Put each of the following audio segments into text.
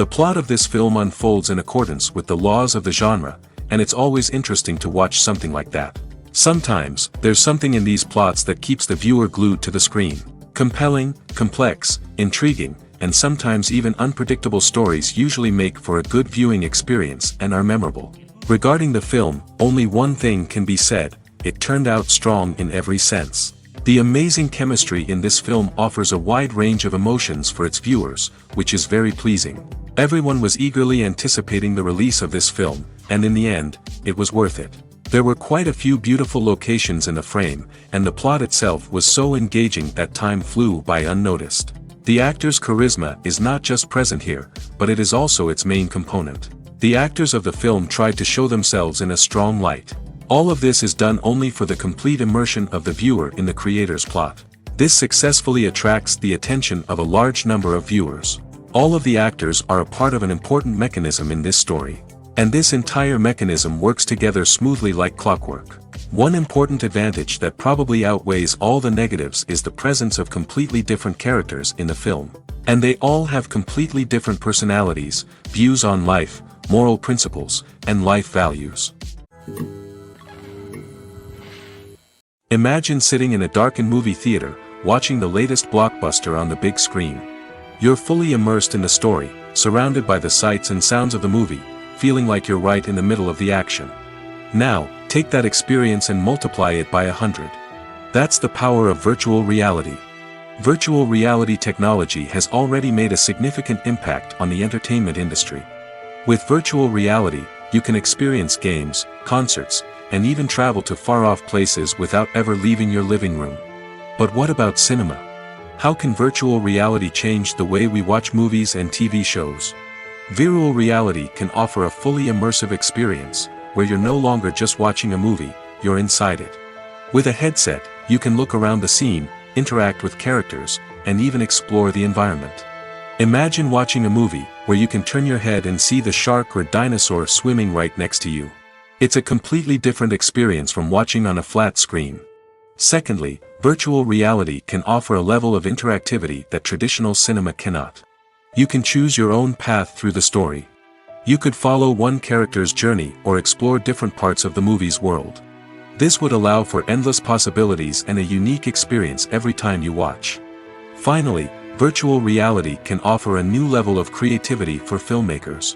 The plot of this film unfolds in accordance with the laws of the genre, and it's always interesting to watch something like that. Sometimes, there's something in these plots that keeps the viewer glued to the screen. Compelling, complex, intriguing, and sometimes even unpredictable stories usually make for a good viewing experience and are memorable. Regarding the film, only one thing can be said: it turned out strong in every sense. The amazing chemistry in this film offers a wide range of emotions for its viewers, which is very pleasing. Everyone was eagerly anticipating the release of this film, and in the end, it was worth it. There were quite a few beautiful locations in the frame, and the plot itself was so engaging that time flew by unnoticed. The actor's charisma is not just present here, but it is also its main component. The actors of the film tried to show themselves in a strong light. All of this is done only for the complete immersion of the viewer in the creator's plot. This successfully attracts the attention of a large number of viewers. All of the actors are a part of an important mechanism in this story. And this entire mechanism works together smoothly like clockwork. One important advantage that probably outweighs all the negatives is the presence of completely different characters in the film. And they all have completely different personalities, views on life, moral principles, and life values. Imagine sitting in a darkened movie theater, watching the latest blockbuster on the big screen. You're fully immersed in the story, surrounded by the sights and sounds of the movie, feeling like you're right in the middle of the action. Now, take that experience and multiply it by 100. That's the power of virtual reality. Virtual reality technology has already made a significant impact on the entertainment industry. With virtual reality, you can experience games, concerts, and even travel to far-off places without ever leaving your living room. But what about cinema? How can virtual reality change the way we watch movies and TV shows? Virtual reality can offer a fully immersive experience, where you're no longer just watching a movie, you're inside it. With a headset, you can look around the scene, interact with characters, and even explore the environment. Imagine watching a movie, where you can turn your head and see the shark or dinosaur swimming right next to you. It's a completely different experience from watching on a flat screen. Secondly, virtual reality can offer a level of interactivity that traditional cinema cannot. You can choose your own path through the story. You could follow one character's journey or explore different parts of the movie's world. This would allow for endless possibilities and a unique experience every time you watch. Finally, virtual reality can offer a new level of creativity for filmmakers.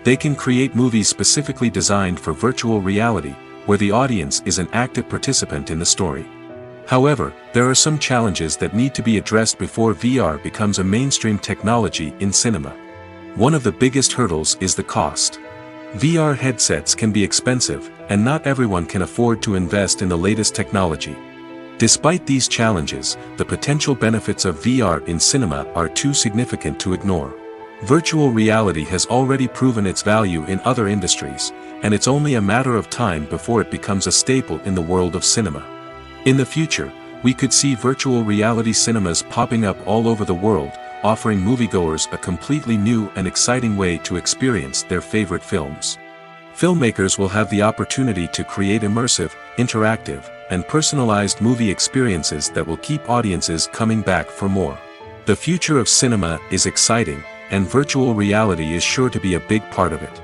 They can create movies specifically designed for virtual reality, where the audience is an active participant in the story. However, there are some challenges that need to be addressed before VR becomes a mainstream technology in cinema. One of the biggest hurdles is the cost. VR headsets can be expensive, and not everyone can afford to invest in the latest technology. Despite these challenges, the potential benefits of VR in cinema are too significant to ignore. Virtual reality has already proven its value in other industries, and it's only a matter of time before it becomes a staple in the world of cinema. In the future, we could see virtual reality cinemas popping up all over the world, offering moviegoers a completely new and exciting way to experience their favorite films. Filmmakers will have the opportunity to create immersive, interactive, and personalized movie experiences that will keep audiences coming back for more. The future of cinema is exciting, and virtual reality is sure to be a big part of it.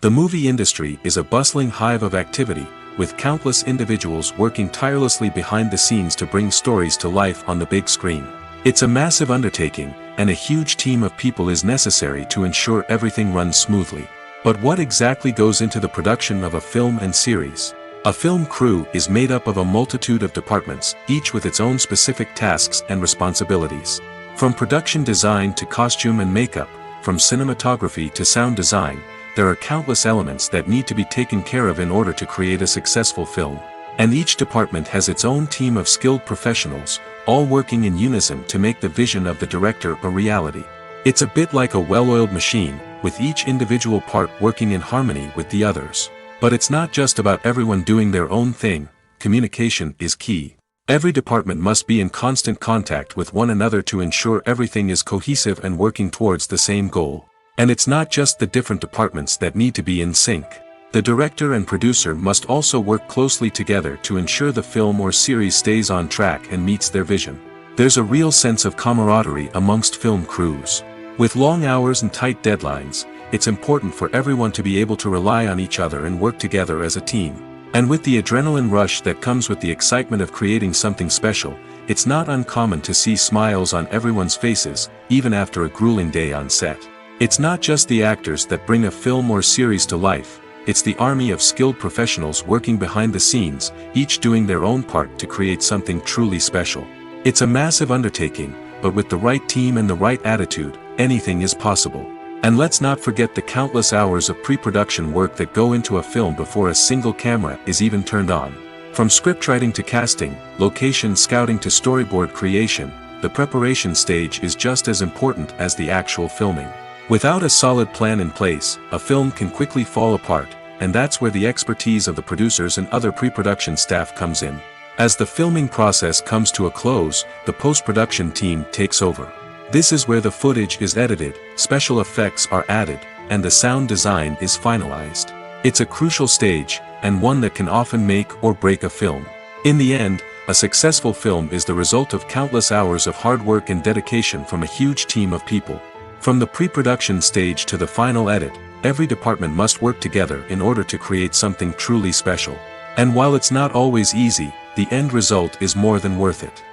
The movie industry is a bustling hive of activity, with countless individuals working tirelessly behind the scenes to bring stories to life on the big screen. It's a massive undertaking, and a huge team of people is necessary to ensure everything runs smoothly. But what exactly goes into the production of a film and series? A film crew is made up of a multitude of departments, each with its own specific tasks and responsibilities. From production design to costume and makeup, from cinematography to sound design, there are countless elements that need to be taken care of in order to create a successful film. And each department has its own team of skilled professionals, all working in unison to make the vision of the director a reality. It's a bit like a well-oiled machine, with each individual part working in harmony with the others. But it's not just about everyone doing their own thing. Communication is key. Every department must be in constant contact with one another to ensure everything is cohesive and working towards the same goal. And it's not just the different departments that need to be in sync. The director and producer must also work closely together to ensure the film or series stays on track and meets their vision. There's a real sense of camaraderie amongst film crews. With long hours and tight deadlines, it's important for everyone to be able to rely on each other and work together as a team. And with the adrenaline rush that comes with the excitement of creating something special, it's not uncommon to see smiles on everyone's faces, even after a grueling day on set. It's not just the actors that bring a film or series to life, it's the army of skilled professionals working behind the scenes, each doing their own part to create something truly special. It's a massive undertaking, but with the right team and the right attitude, anything is possible. And let's not forget the countless hours of pre-production work that go into a film before a single camera is even turned on. From scriptwriting to casting, location scouting to storyboard creation, the preparation stage is just as important as the actual filming. Without a solid plan in place, a film can quickly fall apart, and that's where the expertise of the producers and other pre-production staff comes in. As the filming process comes to a close, the post-production team takes over. This is where the footage is edited, special effects are added, and the sound design is finalized. It's a crucial stage, and one that can often make or break a film. In the end, a successful film is the result of countless hours of hard work and dedication from a huge team of people. From the pre-production stage to the final edit, every department must work together in order to create something truly special. And while it's not always easy, the end result is more than worth it.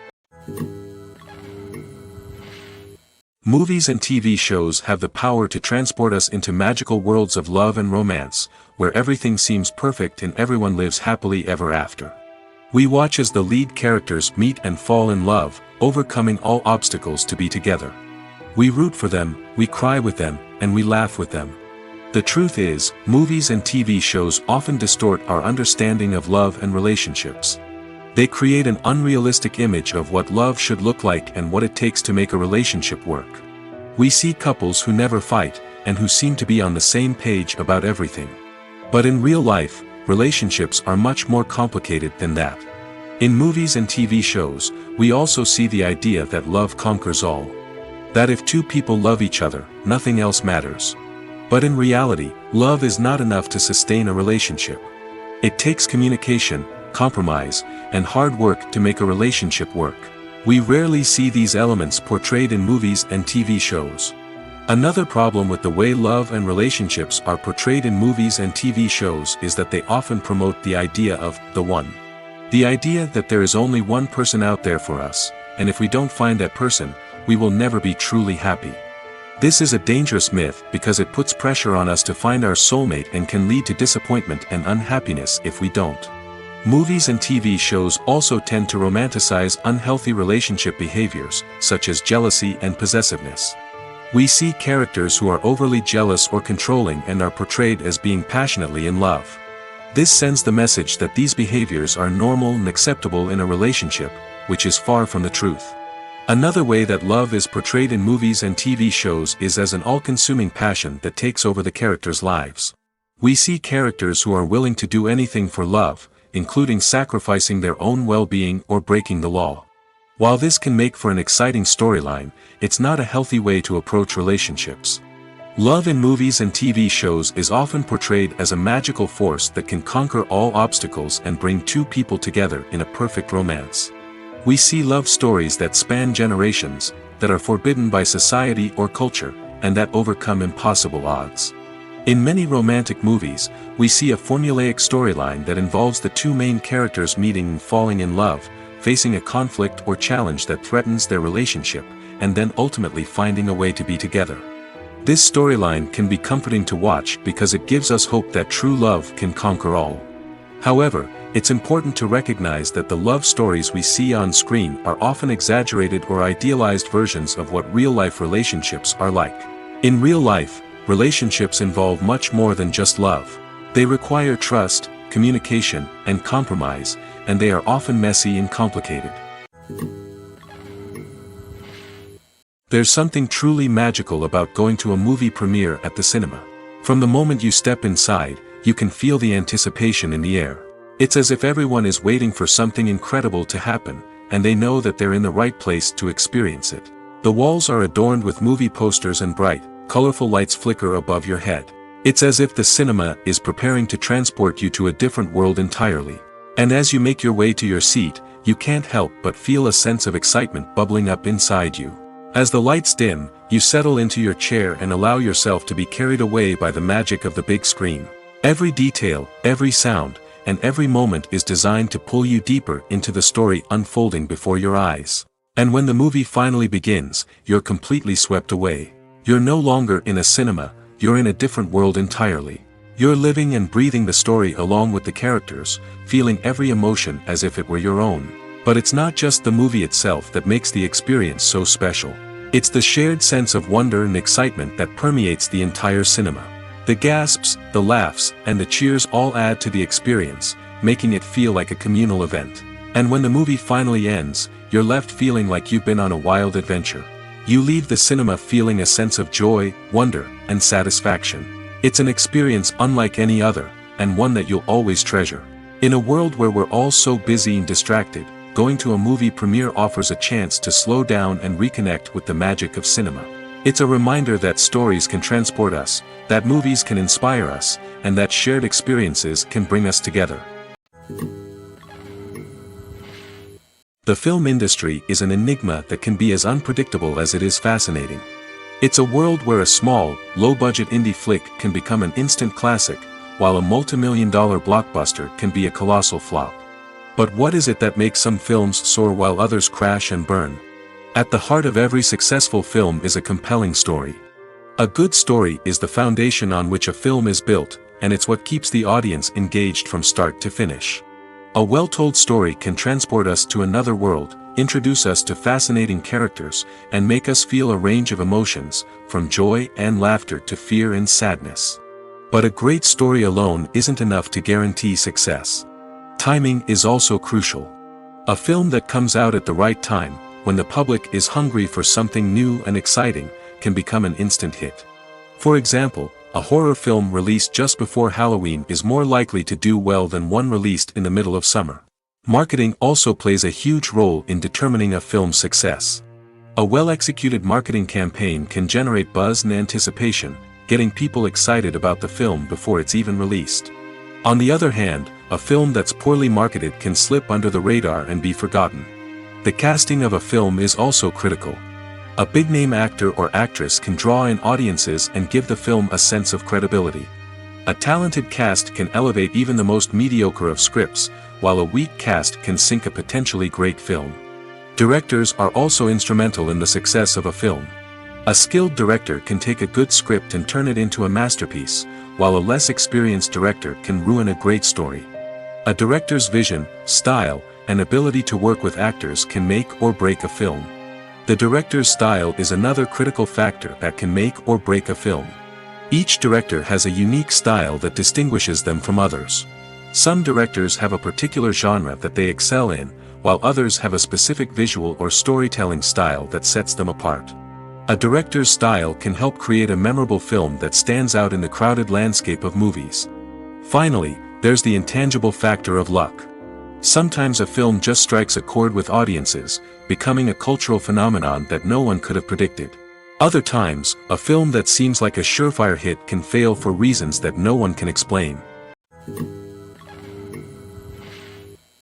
Movies and TV shows have the power to transport us into magical worlds of love and romance, where everything seems perfect and everyone lives happily ever after. We watch as the lead characters meet and fall in love, overcoming all obstacles to be together. We root for them, we cry with them, and we laugh with them. The truth is, movies and TV shows often distort our understanding of love and relationships. They create an unrealistic image of what love should look like and what it takes to make a relationship work. We see couples who never fight, and who seem to be on the same page about everything. But in real life, relationships are much more complicated than that. In movies and TV shows, we also see the idea that love conquers all. That if two people love each other, nothing else matters. But in reality, love is not enough to sustain a relationship. It takes communication, compromise, and hard work to make a relationship work. We rarely see these elements portrayed in movies and TV shows. Another problem with the way love and relationships are portrayed in movies and TV shows is that they often promote the idea of the one. The idea that there is only one person out there for us, and if we don't find that person, we will never be truly happy. This is a dangerous myth because it puts pressure on us to find our soulmate and can lead to disappointment and unhappiness if we don't. Movies and TV shows also tend to romanticize unhealthy relationship behaviors, such as jealousy and possessiveness. We see characters who are overly jealous or controlling and are portrayed as being passionately in love. This sends the message that these behaviors are normal and acceptable in a relationship, which is far from the truth. Another way that love is portrayed in movies and TV shows is as an all-consuming passion that takes over the characters' lives. We see characters who are willing to do anything for love, including sacrificing their own well-being or breaking the law. While this can make for an exciting storyline, it's not a healthy way to approach relationships. Love in movies and TV shows is often portrayed as a magical force that can conquer all obstacles and bring two people together in a perfect romance. We see love stories that span generations, that are forbidden by society or culture, and that overcome impossible odds. In many romantic movies, we see a formulaic storyline that involves the two main characters meeting and falling in love, facing a conflict or challenge that threatens their relationship, and then ultimately finding a way to be together. This storyline can be comforting to watch because it gives us hope that true love can conquer all. However, it's important to recognize that the love stories we see on screen are often exaggerated or idealized versions of what real-life relationships are like. In real life, relationships involve much more than just love. They require trust, communication, and compromise, and they are often messy and complicated. There's something truly magical about going to a movie premiere at the cinema. From the moment you step inside, you can feel the anticipation in the air. It's as if everyone is waiting for something incredible to happen, and they know that they're in the right place to experience it. The walls are adorned with movie posters and bright, colorful lights flicker above your head. It's as if the cinema is preparing to transport you to a different world entirely. And as you make your way to your seat, you can't help but feel a sense of excitement bubbling up inside you. As the lights dim, you settle into your chair and allow yourself to be carried away by the magic of the big screen. Every detail, every sound, and every moment is designed to pull you deeper into the story unfolding before your eyes. And when the movie finally begins, you're completely swept away. You're no longer in a cinema, you're in a different world entirely. You're living and breathing the story along with the characters, feeling every emotion as if it were your own. But it's not just the movie itself that makes the experience so special. It's the shared sense of wonder and excitement that permeates the entire cinema. The gasps, the laughs, and the cheers all add to the experience, making it feel like a communal event. And when the movie finally ends, you're left feeling like you've been on a wild adventure. You leave the cinema feeling a sense of joy, wonder, and satisfaction. It's an experience unlike any other, and one that you'll always treasure. In a world where we're all so busy and distracted, going to a movie premiere offers a chance to slow down and reconnect with the magic of cinema. It's a reminder that stories can transport us, that movies can inspire us, and that shared experiences can bring us together. The film industry is an enigma that can be as unpredictable as it is fascinating. It's a world where a small, low-budget indie flick can become an instant classic, while a multi-million-dollar blockbuster can be a colossal flop. But what is it that makes some films soar while others crash and burn? At the heart of every successful film is a compelling story. A good story is the foundation on which a film is built, and it's what keeps the audience engaged from start to finish. A well-told story can transport us to another world, introduce us to fascinating characters, and make us feel a range of emotions, from joy and laughter to fear and sadness. But a great story alone isn't enough to guarantee success. Timing is also crucial. A film that comes out at the right time, when the public is hungry for something new and exciting, can become an instant hit. For example, a horror film released just before Halloween is more likely to do well than one released in the middle of summer. Marketing also plays a huge role in determining a film's success. A well-executed marketing campaign can generate buzz and anticipation, getting people excited about the film before it's even released. On the other hand, a film that's poorly marketed can slip under the radar and be forgotten. The casting of a film is also critical. A big-name actor or actress can draw in audiences and give the film a sense of credibility. A talented cast can elevate even the most mediocre of scripts, while a weak cast can sink a potentially great film. Directors are also instrumental in the success of a film. A skilled director can take a good script and turn it into a masterpiece, while a less experienced director can ruin a great story. A director's vision, style, and ability to work with actors can make or break a film. The director's style is another critical factor that can make or break a film. Each director has a unique style that distinguishes them from others. Some directors have a particular genre that they excel in, while others have a specific visual or storytelling style that sets them apart. A director's style can help create a memorable film that stands out in the crowded landscape of movies. Finally, there's the intangible factor of luck. Sometimes a film just strikes a chord with audiences, becoming a cultural phenomenon that no one could have predicted. Other times, a film that seems like a surefire hit can fail for reasons that no one can explain.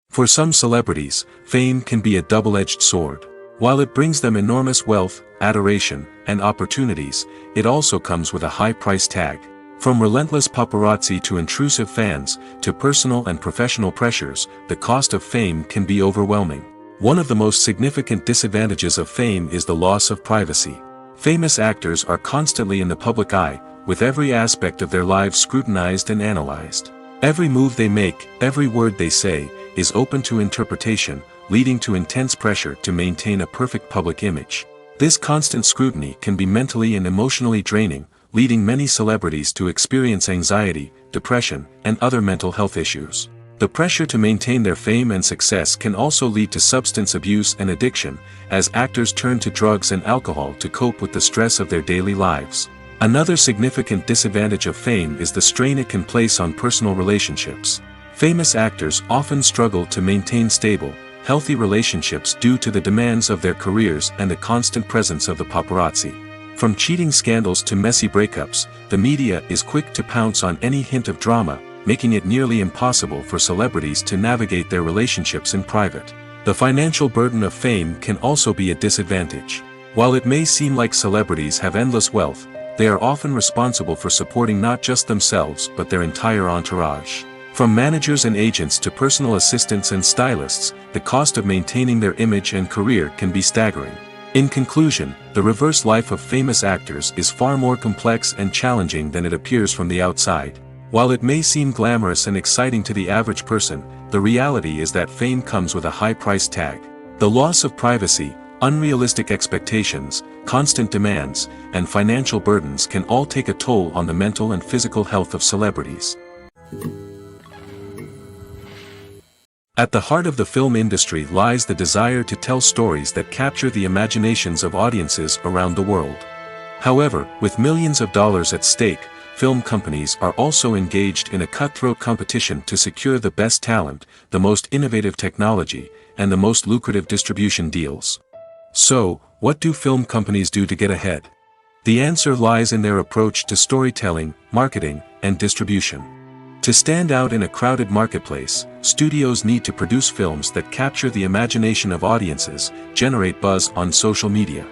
For some celebrities, fame can be a double-edged sword. While it brings them enormous wealth, adoration, and opportunities, it also comes with a high price tag. From relentless paparazzi to intrusive fans, to personal and professional pressures, the cost of fame can be overwhelming. One of the most significant disadvantages of fame is the loss of privacy. Famous actors are constantly in the public eye, with every aspect of their lives scrutinized and analyzed. Every move they make, every word they say, is open to interpretation, leading to intense pressure to maintain a perfect public image. This constant scrutiny can be mentally and emotionally draining, leading many celebrities to experience anxiety, depression, and other mental health issues. The pressure to maintain their fame and success can also lead to substance abuse and addiction, as actors turn to drugs and alcohol to cope with the stress of their daily lives. Another significant disadvantage of fame is the strain it can place on personal relationships. Famous actors often struggle to maintain stable, healthy relationships due to the demands of their careers and the constant presence of the paparazzi. From cheating scandals to messy breakups, the media is quick to pounce on any hint of drama, making it nearly impossible for celebrities to navigate their relationships in private. The financial burden of fame can also be a disadvantage. While it may seem like celebrities have endless wealth, they are often responsible for supporting not just themselves but their entire entourage. From managers and agents to personal assistants and stylists, the cost of maintaining their image and career can be staggering. In conclusion, the reverse life of famous actors is far more complex and challenging than it appears from the outside. While it may seem glamorous and exciting to the average person, the reality is that fame comes with a high price tag. The loss of privacy, unrealistic expectations, constant demands, and financial burdens can all take a toll on the mental and physical health of celebrities. At the heart of the film industry lies the desire to tell stories that capture the imaginations of audiences around the world. However, with millions of dollars at stake, film companies are also engaged in a cutthroat competition to secure the best talent, the most innovative technology, and the most lucrative distribution deals. So, what do film companies do to get ahead? The answer lies in their approach to storytelling, marketing, and distribution. To stand out in a crowded marketplace, studios need to produce films that capture the imagination of audiences, generate buzz on social media.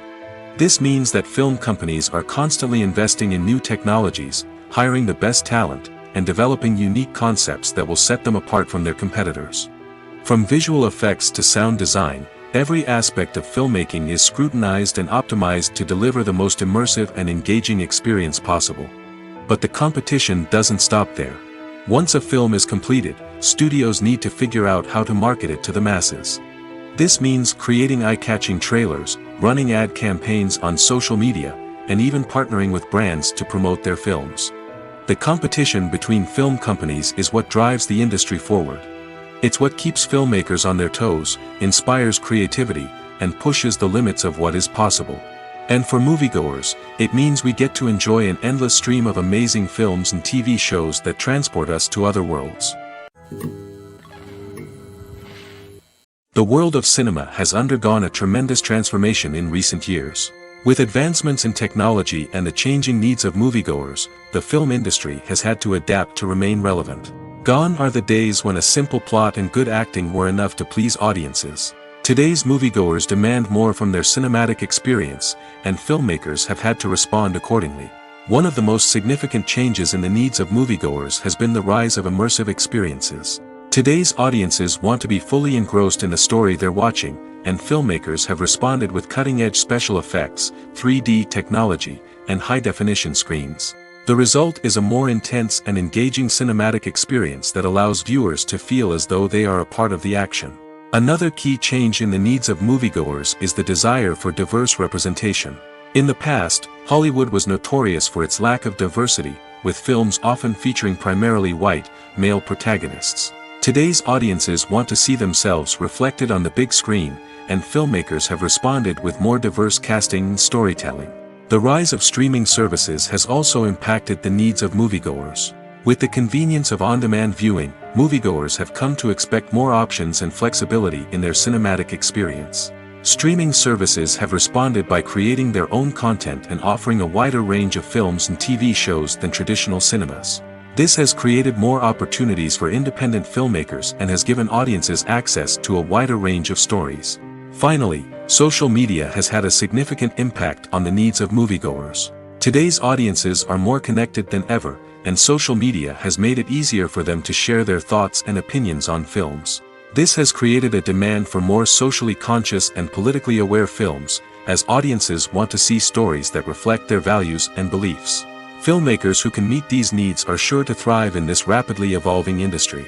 This means that film companies are constantly investing in new technologies, hiring the best talent, and developing unique concepts that will set them apart from their competitors. From visual effects to sound design, every aspect of filmmaking is scrutinized and optimized to deliver the most immersive and engaging experience possible. But the competition doesn't stop there. Once a film is completed, studios need to figure out how to market it to the masses. This means creating eye-catching trailers, running ad campaigns on social media, and even partnering with brands to promote their films. The competition between film companies is what drives the industry forward. It's what keeps filmmakers on their toes, inspires creativity, and pushes the limits of what is possible. And for moviegoers, it means we get to enjoy an endless stream of amazing films and TV shows that transport us to other worlds. The world of cinema has undergone a tremendous transformation in recent years. With advancements in technology and the changing needs of moviegoers, the film industry has had to adapt to remain relevant. Gone are the days when a simple plot and good acting were enough to please audiences. Today's moviegoers demand more from their cinematic experience, and filmmakers have had to respond accordingly. One of the most significant changes in the needs of moviegoers has been the rise of immersive experiences. Today's audiences want to be fully engrossed in the story they're watching, and filmmakers have responded with cutting-edge special effects, 3D technology, and high-definition screens. The result is a more intense and engaging cinematic experience that allows viewers to feel as though they are a part of the action. Another key change in the needs of moviegoers is the desire for diverse representation. In the past, Hollywood was notorious for its lack of diversity, with films often featuring primarily white, male protagonists. Today's audiences want to see themselves reflected on the big screen, and filmmakers have responded with more diverse casting and storytelling. The rise of streaming services has also impacted the needs of moviegoers. With the convenience of on-demand viewing, moviegoers have come to expect more options and flexibility in their cinematic experience. Streaming services have responded by creating their own content and offering a wider range of films and TV shows than traditional cinemas. This has created more opportunities for independent filmmakers and has given audiences access to a wider range of stories. Finally, social media has had a significant impact on the needs of moviegoers. Today's audiences are more connected than ever, and social media has made it easier for them to share their thoughts and opinions on films. This has created a demand for more socially conscious and politically aware films, as audiences want to see stories that reflect their values and beliefs. Filmmakers who can meet these needs are sure to thrive in this rapidly evolving industry.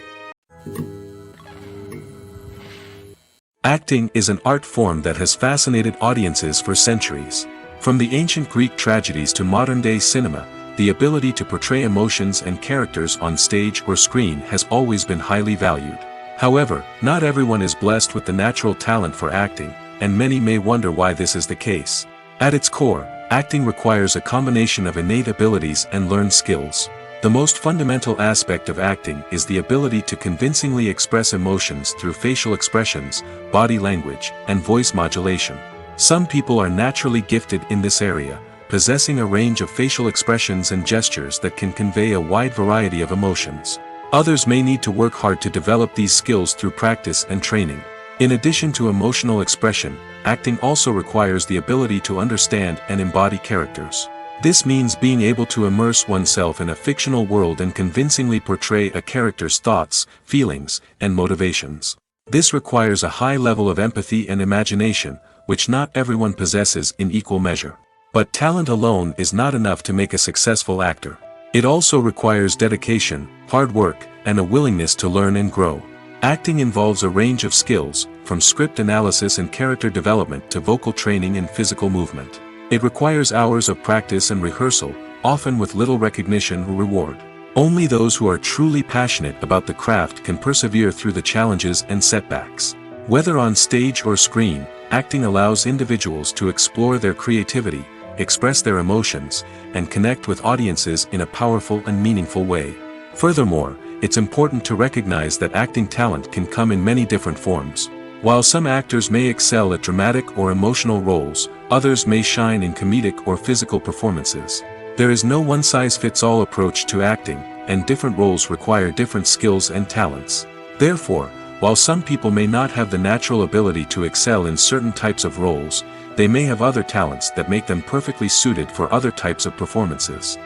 Acting is an art form that has fascinated audiences for centuries. From the ancient Greek tragedies to modern-day cinema, the ability to portray emotions and characters on stage or screen has always been highly valued. However, not everyone is blessed with the natural talent for acting, and many may wonder why this is the case. At its core, acting requires a combination of innate abilities and learned skills. The most fundamental aspect of acting is the ability to convincingly express emotions through facial expressions, body language, and voice modulation. Some people are naturally gifted in this area, possessing a range of facial expressions and gestures that can convey a wide variety of emotions. Others may need to work hard to develop these skills through practice and training. In addition to emotional expression, acting also requires the ability to understand and embody characters. This means being able to immerse oneself in a fictional world and convincingly portray a character's thoughts, feelings, and motivations. This requires a high level of empathy and imagination, which not everyone possesses in equal measure. But talent alone is not enough to make a successful actor. It also requires dedication, hard work, and a willingness to learn and grow. Acting involves a range of skills, from script analysis and character development to vocal training and physical movement. It requires hours of practice and rehearsal, often with little recognition or reward. Only those who are truly passionate about the craft can persevere through the challenges and setbacks. Whether on stage or screen, acting allows individuals to explore their creativity, express their emotions, and connect with audiences in a powerful and meaningful way. Furthermore, it's important to recognize that acting talent can come in many different forms. While some actors may excel at dramatic or emotional roles, others may shine in comedic or physical performances. There is no one-size-fits-all approach to acting, and different roles require different skills and talents. Therefore, while some people may not have the natural ability to excel in certain types of roles, they may have other talents that make them perfectly suited for other types of performances.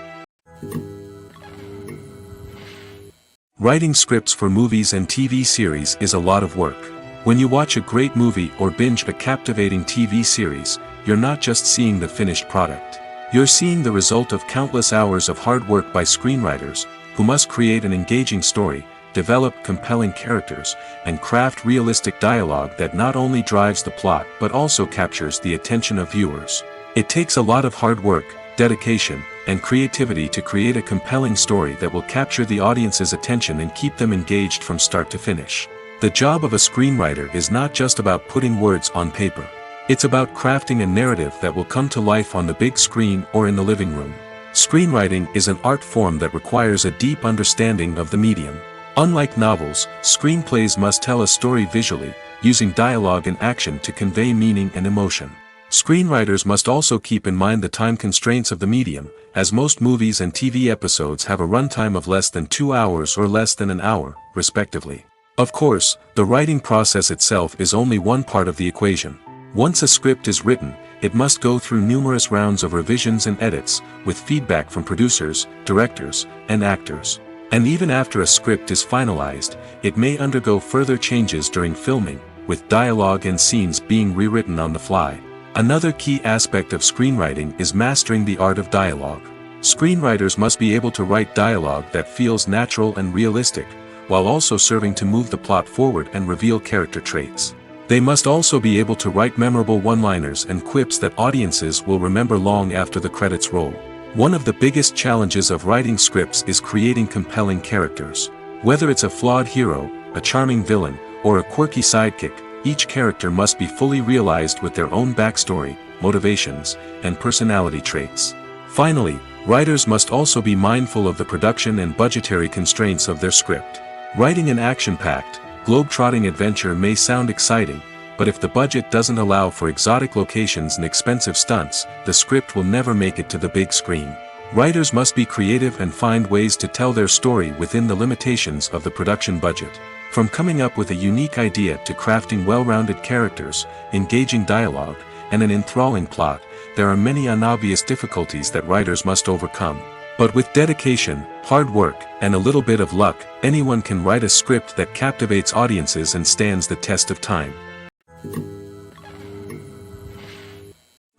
Writing scripts for movies and TV series is a lot of work. When you watch a great movie or binge a captivating TV series, you're not just seeing the finished product. You're seeing the result of countless hours of hard work by screenwriters, who must create an engaging story, develop compelling characters, and craft realistic dialogue that not only drives the plot but also captures the attention of viewers. It takes a lot of hard work, dedication, and creativity to create a compelling story that will capture the audience's attention and keep them engaged from start to finish. The job of a screenwriter is not just about putting words on paper. It's about crafting a narrative that will come to life on the big screen or in the living room. Screenwriting is an art form that requires a deep understanding of the medium. Unlike novels, screenplays must tell a story visually, using dialogue and action to convey meaning and emotion. Screenwriters must also keep in mind the time constraints of the medium, as most movies and TV episodes have a runtime of less than 2 hours or less than an hour, respectively. Of course, the writing process itself is only one part of the equation. Once a script is written, it must go through numerous rounds of revisions and edits, with feedback from producers, directors, and actors. And even after a script is finalized, it may undergo further changes during filming, with dialogue and scenes being rewritten on the fly. Another key aspect of screenwriting is mastering the art of dialogue. Screenwriters must be able to write dialogue that feels natural and realistic, while also serving to move the plot forward and reveal character traits. They must also be able to write memorable one-liners and quips that audiences will remember long after the credits roll. One of the biggest challenges of writing scripts is creating compelling characters. Whether it's a flawed hero, a charming villain, or a quirky sidekick, each character must be fully realized with their own backstory, motivations, and personality traits. Finally, writers must also be mindful of the production and budgetary constraints of their script. Writing an action-packed, globe-trotting adventure may sound exciting, but if the budget doesn't allow for exotic locations and expensive stunts, the script will never make it to the big screen. Writers must be creative and find ways to tell their story within the limitations of the production budget. From coming up with a unique idea to crafting well-rounded characters, engaging dialogue, and an enthralling plot, there are many unobvious difficulties that writers must overcome. But with dedication, hard work, and a little bit of luck, anyone can write a script that captivates audiences and stands the test of time.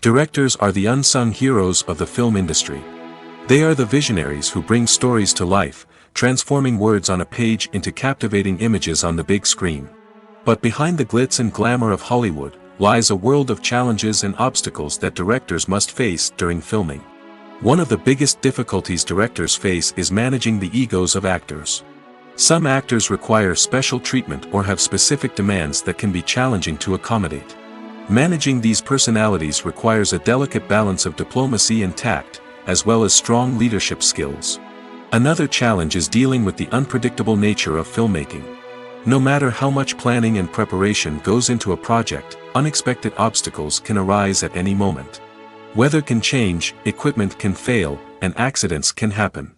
Directors are the unsung heroes of the film industry. They are the visionaries who bring stories to life, transforming words on a page into captivating images on the big screen. But behind the glitz and glamour of Hollywood, lies a world of challenges and obstacles that directors must face during filming. One of the biggest difficulties directors face is managing the egos of actors. Some actors require special treatment or have specific demands that can be challenging to accommodate. Managing these personalities requires a delicate balance of diplomacy and tact, as well as strong leadership skills. Another challenge is dealing with the unpredictable nature of filmmaking. No matter how much planning and preparation goes into a project, unexpected obstacles can arise at any moment. Weather can change, equipment can fail, and accidents can happen.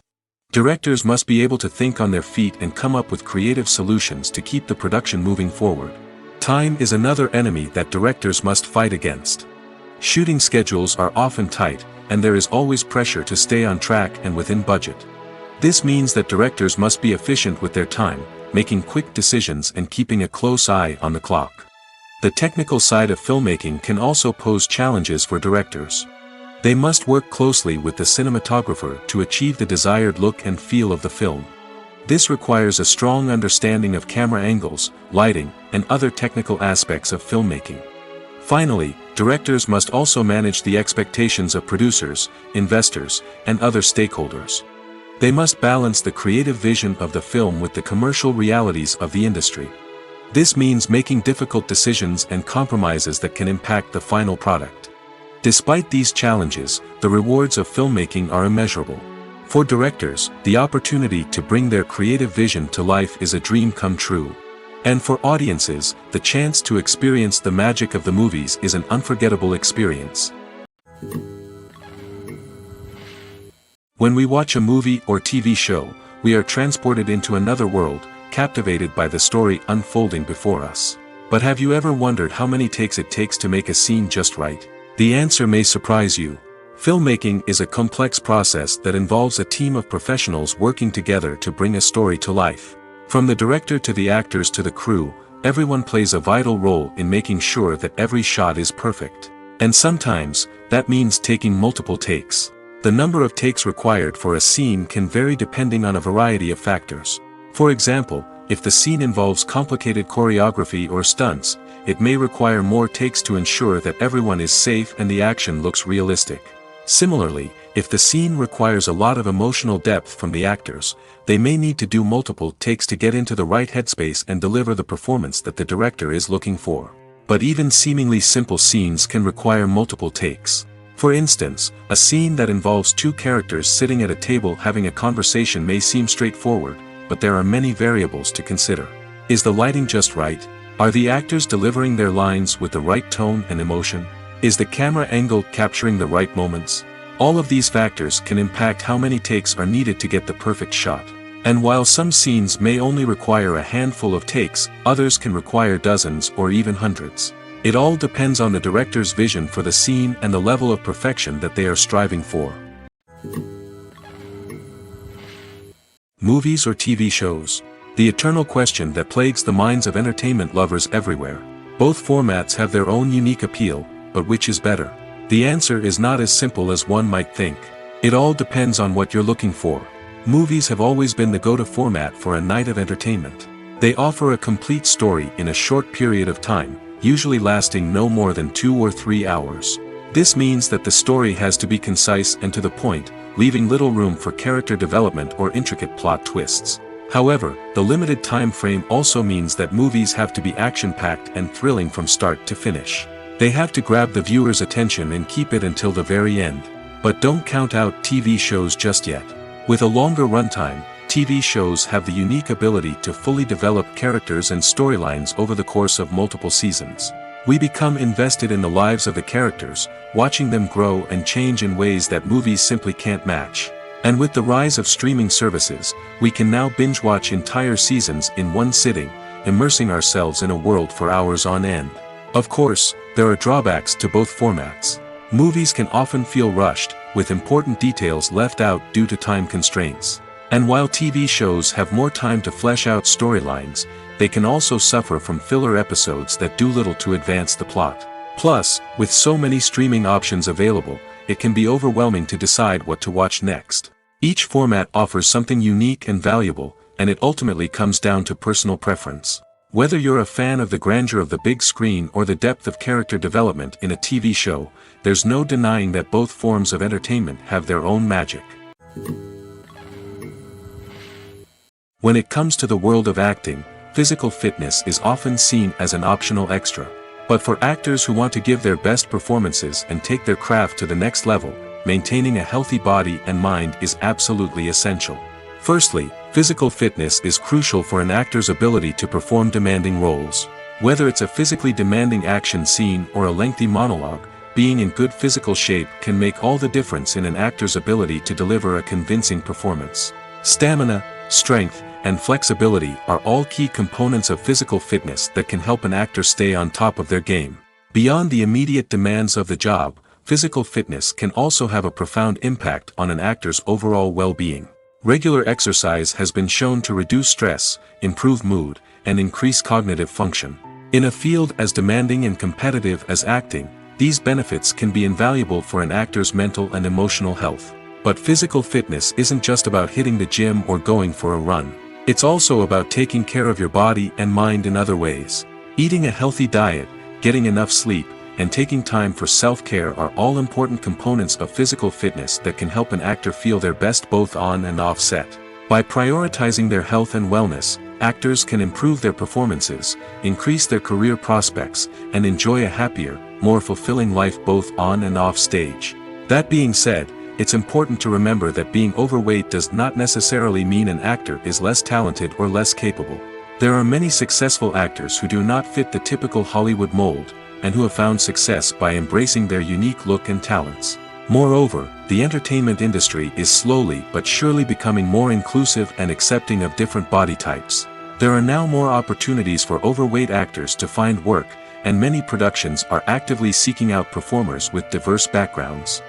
Directors must be able to think on their feet and come up with creative solutions to keep the production moving forward. Time is another enemy that directors must fight against. Shooting schedules are often tight, and there is always pressure to stay on track and within budget. This means that directors must be efficient with their time, making quick decisions and keeping a close eye on the clock. The technical side of filmmaking can also pose challenges for directors. They must work closely with the cinematographer to achieve the desired look and feel of the film. This requires a strong understanding of camera angles, lighting, and other technical aspects of filmmaking. Finally, directors must also manage the expectations of producers, investors, and other stakeholders. They must balance the creative vision of the film with the commercial realities of the industry. This means making difficult decisions and compromises that can impact the final product. Despite these challenges, the rewards of filmmaking are immeasurable. For directors, the opportunity to bring their creative vision to life is a dream come true. And for audiences, the chance to experience the magic of the movies is an unforgettable experience. When we watch a movie or TV show, we are transported into another world, captivated by the story unfolding before us. But have you ever wondered how many takes it takes to make a scene just right? The answer may surprise you. Filmmaking is a complex process that involves a team of professionals working together to bring a story to life. From the director to the actors to the crew, everyone plays a vital role in making sure that every shot is perfect. And sometimes, that means taking multiple takes. The number of takes required for a scene can vary depending on a variety of factors. For example, if the scene involves complicated choreography or stunts, it may require more takes to ensure that everyone is safe and the action looks realistic. Similarly, if the scene requires a lot of emotional depth from the actors, they may need to do multiple takes to get into the right headspace and deliver the performance that the director is looking for. But even seemingly simple scenes can require multiple takes. For instance, a scene that involves two characters sitting at a table having a conversation may seem straightforward, but there are many variables to consider. Is the lighting just right? Are the actors delivering their lines with the right tone and emotion? Is the camera angle capturing the right moments? All of these factors can impact how many takes are needed to get the perfect shot. And while some scenes may only require a handful of takes, others can require dozens or even hundreds. It all depends on the director's vision for the scene and the level of perfection that they are striving for. Movies or TV shows? The eternal question that plagues the minds of entertainment lovers everywhere. Both formats have their own unique appeal, but which is better? The answer is not as simple as one might think. It all depends on what you're looking for. Movies have always been the go-to format for a night of entertainment. They offer a complete story in a short period of time, usually lasting no more than 2 or 3 hours. This means that the story has to be concise and to the point, leaving little room for character development or intricate plot twists. However, the limited time frame also means that movies have to be action-packed and thrilling from start to finish. They have to grab the viewer's attention and keep it until the very end. But don't count out TV shows just yet. With a longer runtime, TV shows have the unique ability to fully develop characters and storylines over the course of multiple seasons. We become invested in the lives of the characters, watching them grow and change in ways that movies simply can't match. And with the rise of streaming services, we can now binge-watch entire seasons in one sitting, immersing ourselves in a world for hours on end. Of course, there are drawbacks to both formats. Movies can often feel rushed, with important details left out due to time constraints. And while TV shows have more time to flesh out storylines, they can also suffer from filler episodes that do little to advance the plot. Plus, with so many streaming options available, it can be overwhelming to decide what to watch next. Each format offers something unique and valuable, and it ultimately comes down to personal preference. Whether you're a fan of the grandeur of the big screen or the depth of character development in a TV show, there's no denying that both forms of entertainment have their own magic. When it comes to the world of acting, physical fitness is often seen as an optional extra. But for actors who want to give their best performances and take their craft to the next level, maintaining a healthy body and mind is absolutely essential. Firstly, physical fitness is crucial for an actor's ability to perform demanding roles. Whether it's a physically demanding action scene or a lengthy monologue, being in good physical shape can make all the difference in an actor's ability to deliver a convincing performance. Stamina, strength, and flexibility are all key components of physical fitness that can help an actor stay on top of their game. Beyond the immediate demands of the job, physical fitness can also have a profound impact on an actor's overall well-being. Regular exercise has been shown to reduce stress, improve mood, and increase cognitive function. In a field as demanding and competitive as acting, these benefits can be invaluable for an actor's mental and emotional health. But physical fitness isn't just about hitting the gym or going for a run. It's also about taking care of your body and mind in other ways. Eating a healthy diet, getting enough sleep, and taking time for self-care are all important components of physical fitness that can help an actor feel their best both on and off set. By prioritizing their health and wellness, actors can improve their performances, increase their career prospects, and enjoy a happier, more fulfilling life both on and off stage. That being said, it's important to remember that being overweight does not necessarily mean an actor is less talented or less capable. There are many successful actors who do not fit the typical Hollywood mold, and who have found success by embracing their unique look and talents. Moreover, the entertainment industry is slowly but surely becoming more inclusive and accepting of different body types. There are now more opportunities for overweight actors to find work, and many productions are actively seeking out performers with diverse backgrounds.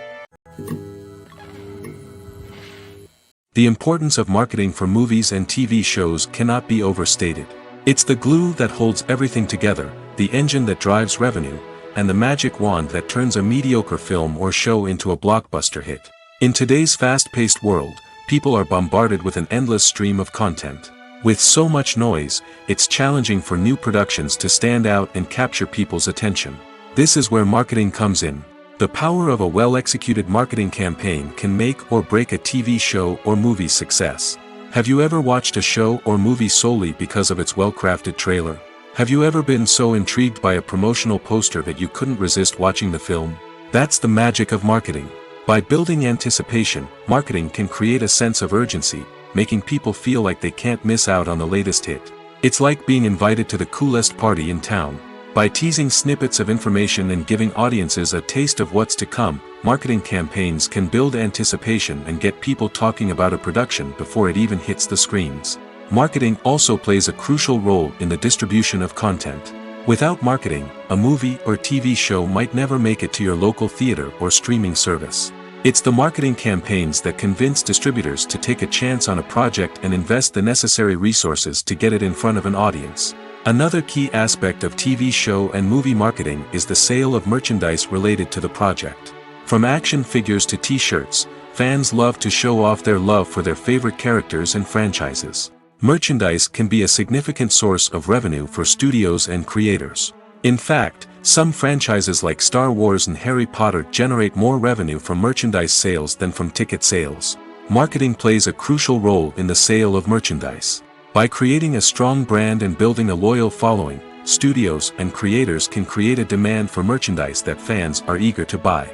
The importance of marketing for movies and TV shows cannot be overstated. It's the glue that holds everything together, the engine that drives revenue, and the magic wand that turns a mediocre film or show into a blockbuster hit. In today's fast-paced world, people are bombarded with an endless stream of content. With so much noise, it's challenging for new productions to stand out and capture people's attention. This is where marketing comes in. The power of a well-executed marketing campaign can make or break a TV show or movie's success. Have you ever watched a show or movie solely because of its well-crafted trailer? Have you ever been so intrigued by a promotional poster that you couldn't resist watching the film? That's the magic of marketing. By building anticipation, marketing can create a sense of urgency, making people feel like they can't miss out on the latest hit. It's like being invited to the coolest party in town. By teasing snippets of information and giving audiences a taste of what's to come, marketing campaigns can build anticipation and get people talking about a production before it even hits the screens. Marketing also plays a crucial role in the distribution of content. Without marketing, a movie or TV show might never make it to your local theater or streaming service. It's the marketing campaigns that convince distributors to take a chance on a project and invest the necessary resources to get it in front of an audience. Another key aspect of TV show and movie marketing is the sale of merchandise related to the project. From action figures to t-shirts, fans love to show off their love for their favorite characters and franchises. Merchandise can be a significant source of revenue for studios and creators. In fact, some franchises like Star Wars and Harry Potter generate more revenue from merchandise sales than from ticket sales. Marketing plays a crucial role in the sale of merchandise. By creating a strong brand and building a loyal following, studios and creators can create a demand for merchandise that fans are eager to buy.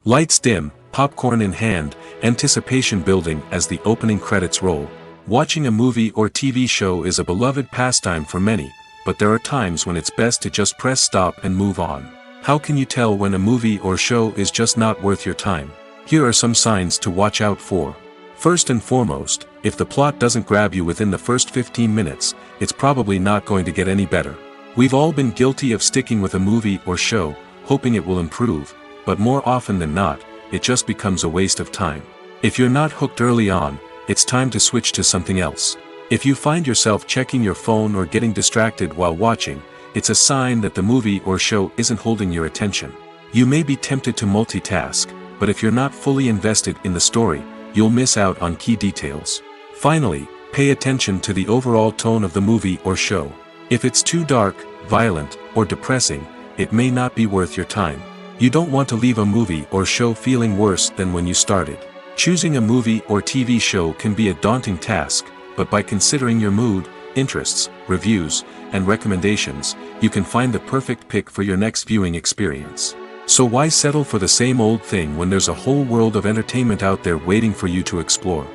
Lights dim, popcorn in hand, anticipation building as the opening credits roll. Watching a movie or TV show is a beloved pastime for many, but there are times when it's best to just press stop and move on. How can you tell when a movie or show is just not worth your time? Here are some signs to watch out for. First and foremost, if the plot doesn't grab you within the first 15 minutes, it's probably not going to get any better. We've all been guilty of sticking with a movie or show, hoping it will improve, but more often than not, it just becomes a waste of time. If you're not hooked early on, it's time to switch to something else. If you find yourself checking your phone or getting distracted while watching, it's a sign that the movie or show isn't holding your attention. You may be tempted to multitask, but if you're not fully invested in the story, you'll miss out on key details. Finally, pay attention to the overall tone of the movie or show. If it's too dark, violent, or depressing, it may not be worth your time. You don't want to leave a movie or show feeling worse than when you started. Choosing a movie or TV show can be a daunting task, but by considering your mood, interests, reviews, and recommendations, you can find the perfect pick for your next viewing experience. So why settle for the same old thing when there's a whole world of entertainment out there waiting for you to explore?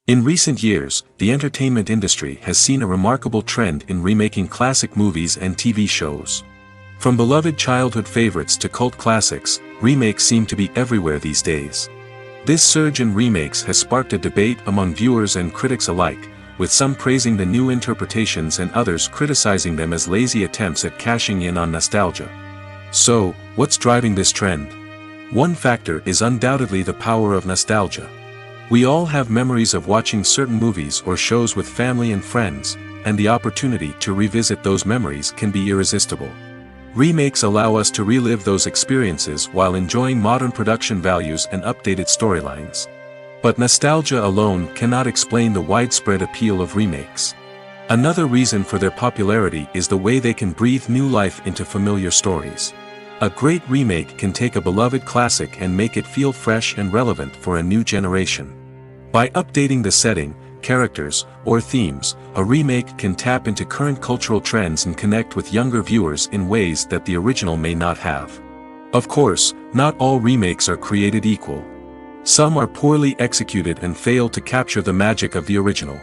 In recent years, the entertainment industry has seen a remarkable trend in remaking classic movies and TV shows. From beloved childhood favorites to cult classics, remakes seem to be everywhere these days. This surge in remakes has sparked a debate among viewers and critics alike, with some praising the new interpretations and others criticizing them as lazy attempts at cashing in on nostalgia. So, what's driving this trend? One factor is undoubtedly the power of nostalgia. We all have memories of watching certain movies or shows with family and friends, and the opportunity to revisit those memories can be irresistible. Remakes allow us to relive those experiences while enjoying modern production values and updated storylines. But nostalgia alone cannot explain the widespread appeal of remakes. Another reason for their popularity is the way they can breathe new life into familiar stories. A great remake can take a beloved classic and make it feel fresh and relevant for a new generation. By updating the setting, characters, or themes, a remake can tap into current cultural trends and connect with younger viewers in ways that the original may not have. Of course, not all remakes are created equal. Some are poorly executed and fail to capture the magic of the original.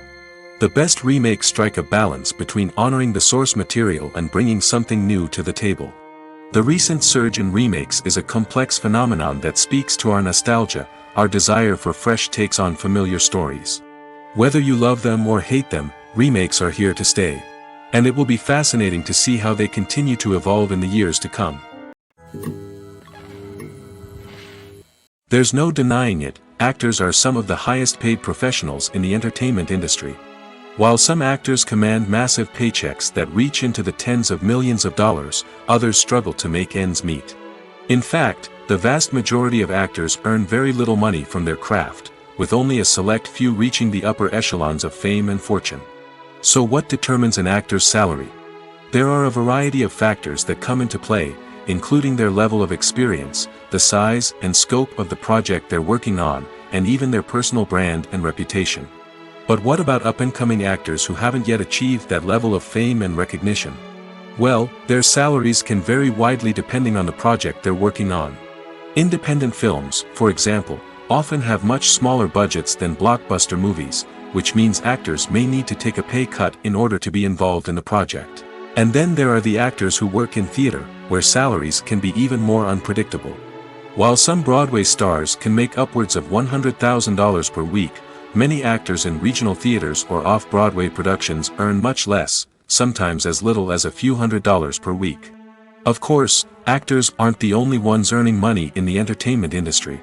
The best remakes strike a balance between honoring the source material and bringing something new to the table. The recent surge in remakes is a complex phenomenon that speaks to our nostalgia, our desire for fresh takes on familiar stories. Whether you love them or hate them, remakes are here to stay. And it will be fascinating to see how they continue to evolve in the years to come. There's no denying it, actors are some of the highest paid professionals in the entertainment industry. While some actors command massive paychecks that reach into the tens of millions of dollars, others struggle to make ends meet. In fact, the vast majority of actors earn very little money from their craft, with only a select few reaching the upper echelons of fame and fortune. So what determines an actor's salary? There are a variety of factors that come into play, including their level of experience, the size and scope of the project they're working on, and even their personal brand and reputation. But what about up-and-coming actors who haven't yet achieved that level of fame and recognition? Well, their salaries can vary widely depending on the project they're working on. Independent films, for example, often have much smaller budgets than blockbuster movies, which means actors may need to take a pay cut in order to be involved in the project. And then there are the actors who work in theater, where salaries can be even more unpredictable. While some Broadway stars can make upwards of $100,000 per week, many actors in regional theaters or off-Broadway productions earn much less, sometimes as little as a few $100s per week. Of course, actors aren't the only ones earning money in the entertainment industry.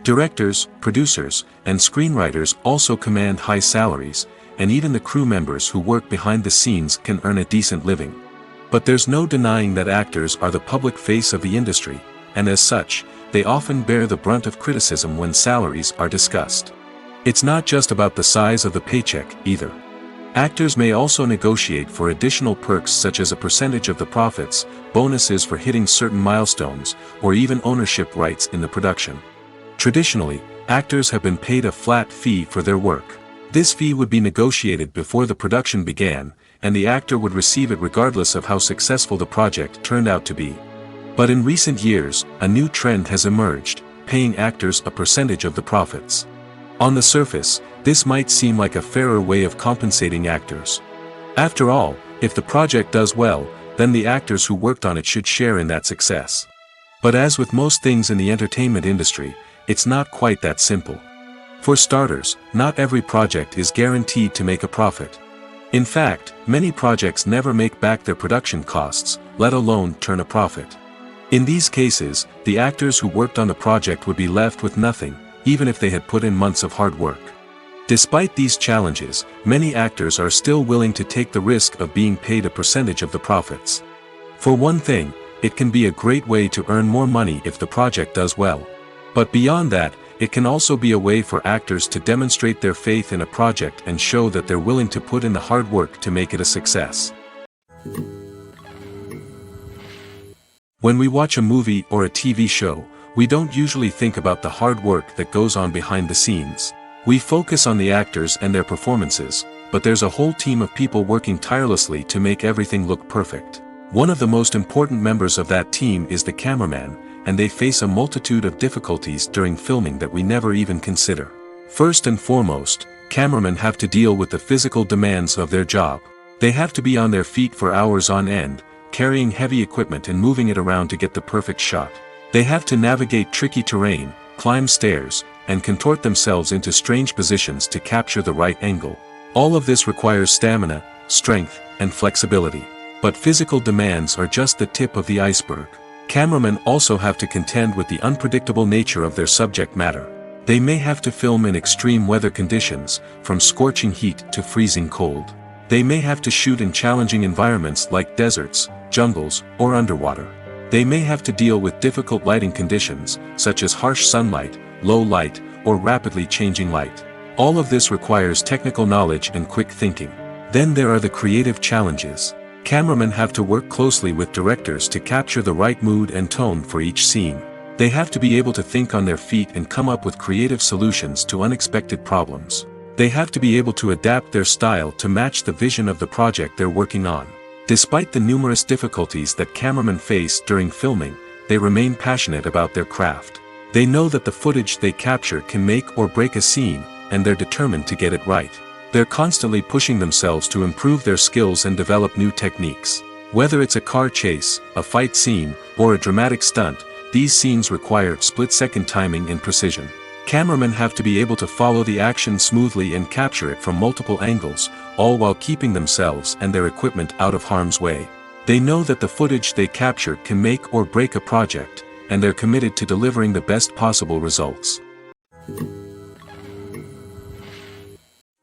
Directors, producers, and screenwriters also command high salaries, and even the crew members who work behind the scenes can earn a decent living. But there's no denying that actors are the public face of the industry, and as such, they often bear the brunt of criticism when salaries are discussed. It's not just about the size of the paycheck, either. Actors may also negotiate for additional perks such as a percentage of the profits, bonuses for hitting certain milestones, or even ownership rights in the production. Traditionally, actors have been paid a flat fee for their work. This fee would be negotiated before the production began, and the actor would receive it regardless of how successful the project turned out to be. But in recent years, a new trend has emerged, paying actors a percentage of the profits. On the surface, this might seem like a fairer way of compensating actors. After all, if the project does well, then the actors who worked on it should share in that success. But as with most things in the entertainment industry, it's not quite that simple. For starters, not every project is guaranteed to make a profit. In fact, many projects never make back their production costs, let alone turn a profit. In these cases, the actors who worked on the project would be left with nothing, even if they had put in months of hard work. Despite these challenges, many actors are still willing to take the risk of being paid a percentage of the profits. For one thing, it can be a great way to earn more money if the project does well. But beyond that, it can also be a way for actors to demonstrate their faith in a project and show that they're willing to put in the hard work to make it a success. When we watch a movie or a TV show, we don't usually think about the hard work that goes on behind the scenes. We focus on the actors and their performances, but there's a whole team of people working tirelessly to make everything look perfect. One of the most important members of that team is the cameraman, and they face a multitude of difficulties during filming that we never even consider. First and foremost, cameramen have to deal with the physical demands of their job. They have to be on their feet for hours on end, carrying heavy equipment and moving it around to get the perfect shot. They have to navigate tricky terrain, climb stairs, and contort themselves into strange positions to capture the right angle. All of this requires stamina, strength, and flexibility. But physical demands are just the tip of the iceberg. Cameramen also have to contend with the unpredictable nature of their subject matter. They may have to film in extreme weather conditions, from scorching heat to freezing cold. They may have to shoot in challenging environments like deserts, jungles, or underwater. They may have to deal with difficult lighting conditions, such as harsh sunlight, low light, or rapidly changing light. All of this requires technical knowledge and quick thinking. Then there are the creative challenges. Cameramen have to work closely with directors to capture the right mood and tone for each scene. They have to be able to think on their feet and come up with creative solutions to unexpected problems. They have to be able to adapt their style to match the vision of the project they're working on. Despite the numerous difficulties that cameramen face during filming, they remain passionate about their craft. They know that the footage they capture can make or break a scene, and they're determined to get it right. They're constantly pushing themselves to improve their skills and develop new techniques. Whether it's a car chase, a fight scene, or a dramatic stunt, these scenes require split-second timing and precision. Cameramen have to be able to follow the action smoothly and capture it from multiple angles, all while keeping themselves and their equipment out of harm's way. They know that the footage they capture can make or break a project, and they're committed to delivering the best possible results.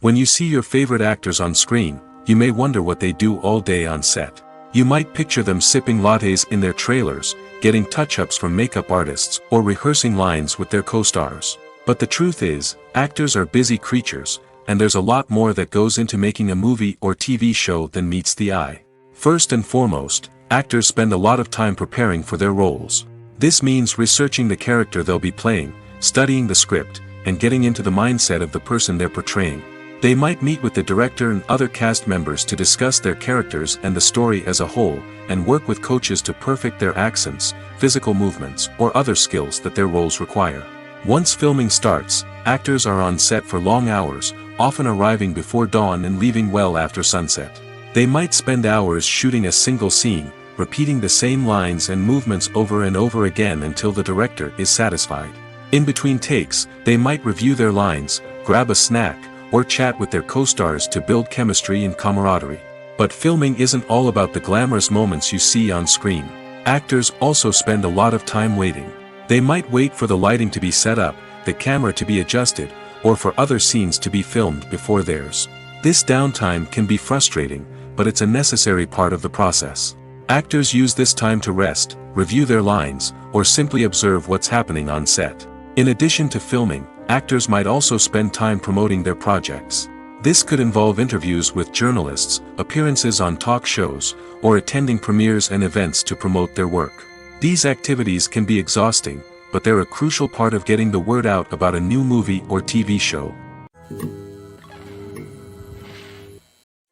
When you see your favorite actors on screen, you may wonder what they do all day on set. You might picture them sipping lattes in their trailers, getting touch-ups from makeup artists, or rehearsing lines with their co-stars. But the truth is, actors are busy creatures, and there's a lot more that goes into making a movie or TV show than meets the eye. First and foremost, actors spend a lot of time preparing for their roles. This means researching the character they'll be playing, studying the script, and getting into the mindset of the person they're portraying. They might meet with the director and other cast members to discuss their characters and the story as a whole, and work with coaches to perfect their accents, physical movements, or other skills that their roles require. Once filming starts, actors are on set for long hours, often arriving before dawn and leaving well after sunset. They might spend hours shooting a single scene, repeating the same lines and movements over and over again until the director is satisfied. In between takes, they might review their lines, grab a snack, or chat with their co-stars to build chemistry and camaraderie. But filming isn't all about the glamorous moments you see on screen. Actors also spend a lot of time waiting. They might wait for the lighting to be set up, the camera to be adjusted, or for other scenes to be filmed before theirs. This downtime can be frustrating, but it's a necessary part of the process. Actors use this time to rest, review their lines, or simply observe what's happening on set. In addition to filming, actors might also spend time promoting their projects. This could involve interviews with journalists, appearances on talk shows, or attending premieres and events to promote their work. These activities can be exhausting, but they're a crucial part of getting the word out about a new movie or TV show.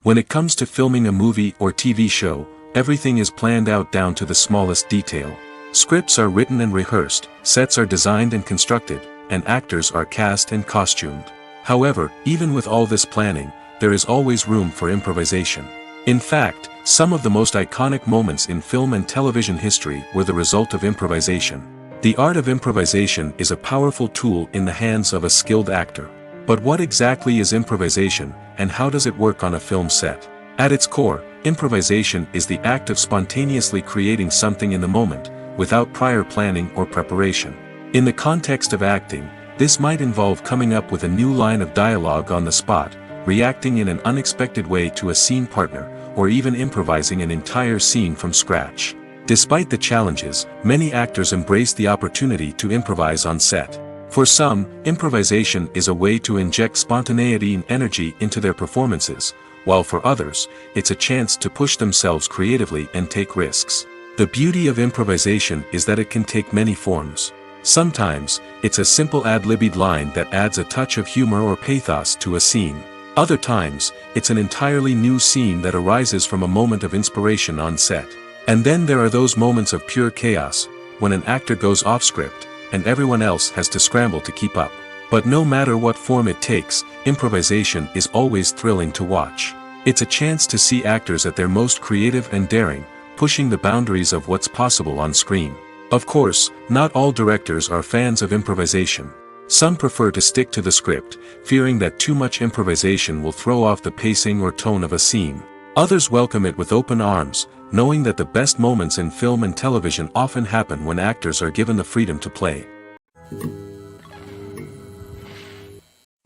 When it comes to filming a movie or TV show, everything is planned out down to the smallest detail. Scripts are written and rehearsed, sets are designed and constructed, and actors are cast and costumed. However, even with all this planning, there is always room for improvisation. In fact, some of the most iconic moments in film and television history were the result of improvisation. The art of improvisation is a powerful tool in the hands of a skilled actor. But what exactly is improvisation, and how does it work on a film set? At its core, improvisation is the act of spontaneously creating something in the moment, without prior planning or preparation. In the context of acting, this might involve coming up with a new line of dialogue on the spot, reacting in an unexpected way to a scene partner, or even improvising an entire scene from scratch. Despite the challenges, many actors embrace the opportunity to improvise on set. For some, improvisation is a way to inject spontaneity and energy into their performances, while for others, it's a chance to push themselves creatively and take risks. The beauty of improvisation is that it can take many forms. Sometimes, it's a simple ad-libbed line that adds a touch of humor or pathos to a scene. Other times, it's an entirely new scene that arises from a moment of inspiration on set. And then there are those moments of pure chaos, when an actor goes off script, and everyone else has to scramble to keep up. But no matter what form it takes, improvisation is always thrilling to watch. It's a chance to see actors at their most creative and daring, pushing the boundaries of what's possible on screen. Of course, not all directors are fans of improvisation. Some prefer to stick to the script, fearing that too much improvisation will throw off the pacing or tone of a scene. Others welcome it with open arms, knowing that the best moments in film and television often happen when actors are given the freedom to play.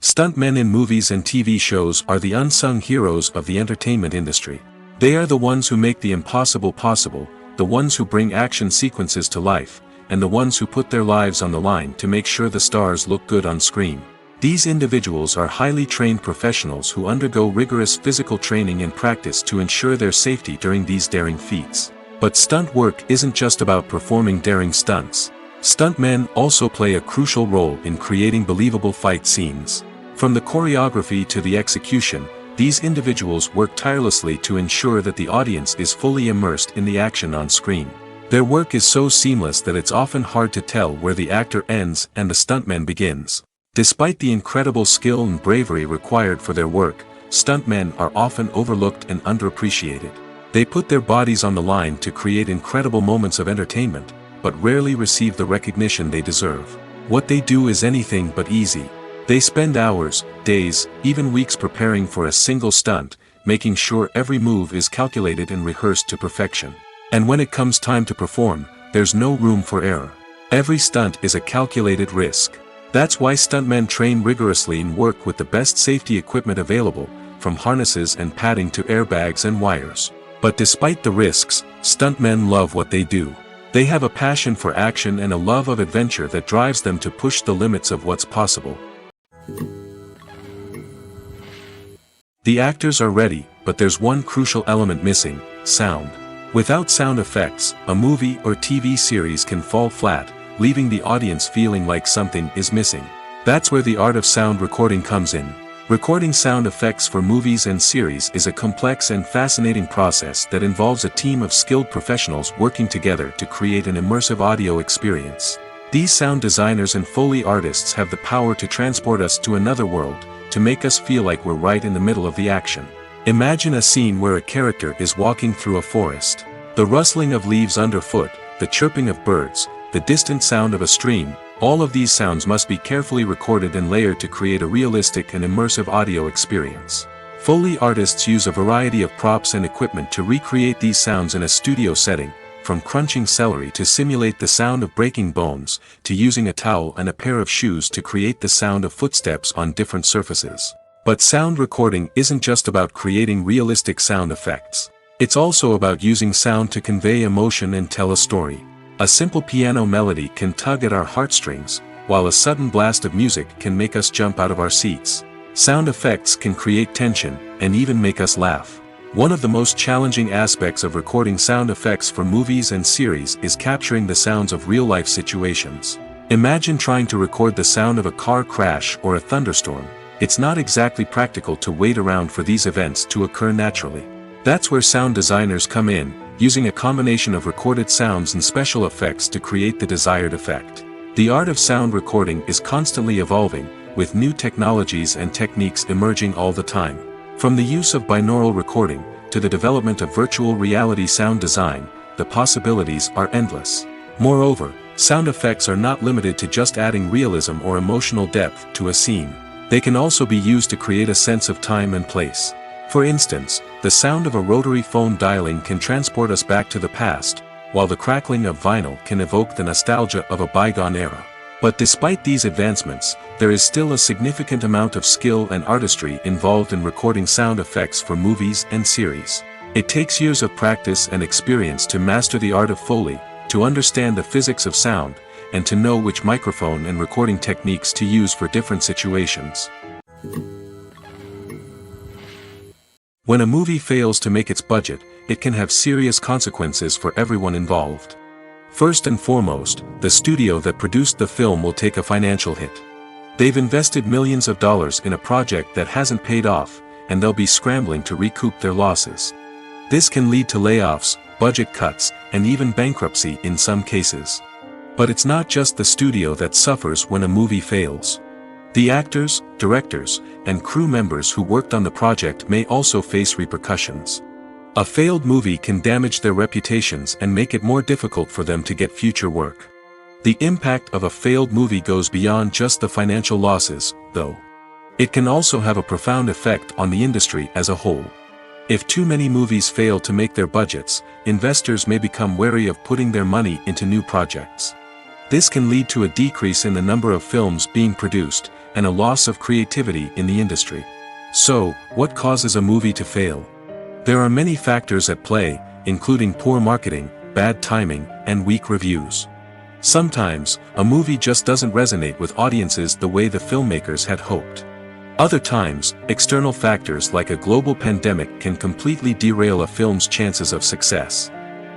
Stuntmen in movies and TV shows are the unsung heroes of the entertainment industry. They are the ones who make the impossible possible, the ones who bring action sequences to life, and the ones who put their lives on the line to make sure the stars look good on screen. These individuals are highly trained professionals who undergo rigorous physical training and practice to ensure their safety during these daring feats. But stunt work isn't just about performing daring stunts. Stuntmen also play a crucial role in creating believable fight scenes. From the choreography to the execution, these individuals work tirelessly to ensure that the audience is fully immersed in the action on screen. Their work is so seamless that it's often hard to tell where the actor ends and the stuntman begins. Despite the incredible skill and bravery required for their work, stuntmen are often overlooked and underappreciated. They put their bodies on the line to create incredible moments of entertainment, but rarely receive the recognition they deserve. What they do is anything but easy. They spend hours, days, even weeks preparing for a single stunt, making sure every move is calculated and rehearsed to perfection. And when it comes time to perform, there's no room for error. Every stunt is a calculated risk. That's why stuntmen train rigorously and work with the best safety equipment available, from harnesses and padding to airbags and wires. But despite the risks, stuntmen love what they do. They have a passion for action and a love of adventure that drives them to push the limits of what's possible. The actors are ready, but there's one crucial element missing: sound. Without sound effects, a movie or TV series can fall flat, leaving the audience feeling like something is missing. That's where the art of sound recording comes in. Recording sound effects for movies and series is a complex and fascinating process that involves a team of skilled professionals working together to create an immersive audio experience. These sound designers and Foley artists have the power to transport us to another world, to make us feel like we're right in the middle of the action. Imagine a scene where a character is walking through a forest. The rustling of leaves underfoot, the chirping of birds, the distant sound of a stream, all of these sounds must be carefully recorded and layered to create a realistic and immersive audio experience. Foley artists use a variety of props and equipment to recreate these sounds in a studio setting, from crunching celery to simulate the sound of breaking bones, to using a towel and a pair of shoes to create the sound of footsteps on different surfaces. But sound recording isn't just about creating realistic sound effects. It's also about using sound to convey emotion and tell a story. A simple piano melody can tug at our heartstrings, while a sudden blast of music can make us jump out of our seats. Sound effects can create tension, and even make us laugh. One of the most challenging aspects of recording sound effects for movies and series is capturing the sounds of real-life situations. Imagine trying to record the sound of a car crash or a thunderstorm. It's not exactly practical to wait around for these events to occur naturally. That's where sound designers come in, using a combination of recorded sounds and special effects to create the desired effect. The art of sound recording is constantly evolving, with new technologies and techniques emerging all the time. From the use of binaural recording, to the development of virtual reality sound design, the possibilities are endless. Moreover, sound effects are not limited to just adding realism or emotional depth to a scene. They can also be used to create a sense of time and place. For instance, the sound of a rotary phone dialing can transport us back to the past, while the crackling of vinyl can evoke the nostalgia of a bygone era. But despite these advancements, there is still a significant amount of skill and artistry involved in recording sound effects for movies and series. It takes years of practice and experience to master the art of Foley, to understand the physics of sound, and to know which microphone and recording techniques to use for different situations. When a movie fails to make its budget, it can have serious consequences for everyone involved. First and foremost, the studio that produced the film will take a financial hit. They've invested millions of dollars in a project that hasn't paid off, and they'll be scrambling to recoup their losses. This can lead to layoffs, budget cuts, and even bankruptcy in some cases. But it's not just the studio that suffers when a movie fails. The actors, directors, and crew members who worked on the project may also face repercussions. A failed movie can damage their reputations and make it more difficult for them to get future work. The impact of a failed movie goes beyond just the financial losses, though. It can also have a profound effect on the industry as a whole. If too many movies fail to make their budgets, investors may become wary of putting their money into new projects. This can lead to a decrease in the number of films being produced, and a loss of creativity in the industry. So, what causes a movie to fail? There are many factors at play, including poor marketing, bad timing, and weak reviews. Sometimes, a movie just doesn't resonate with audiences the way the filmmakers had hoped. Other times, external factors like a global pandemic can completely derail a film's chances of success.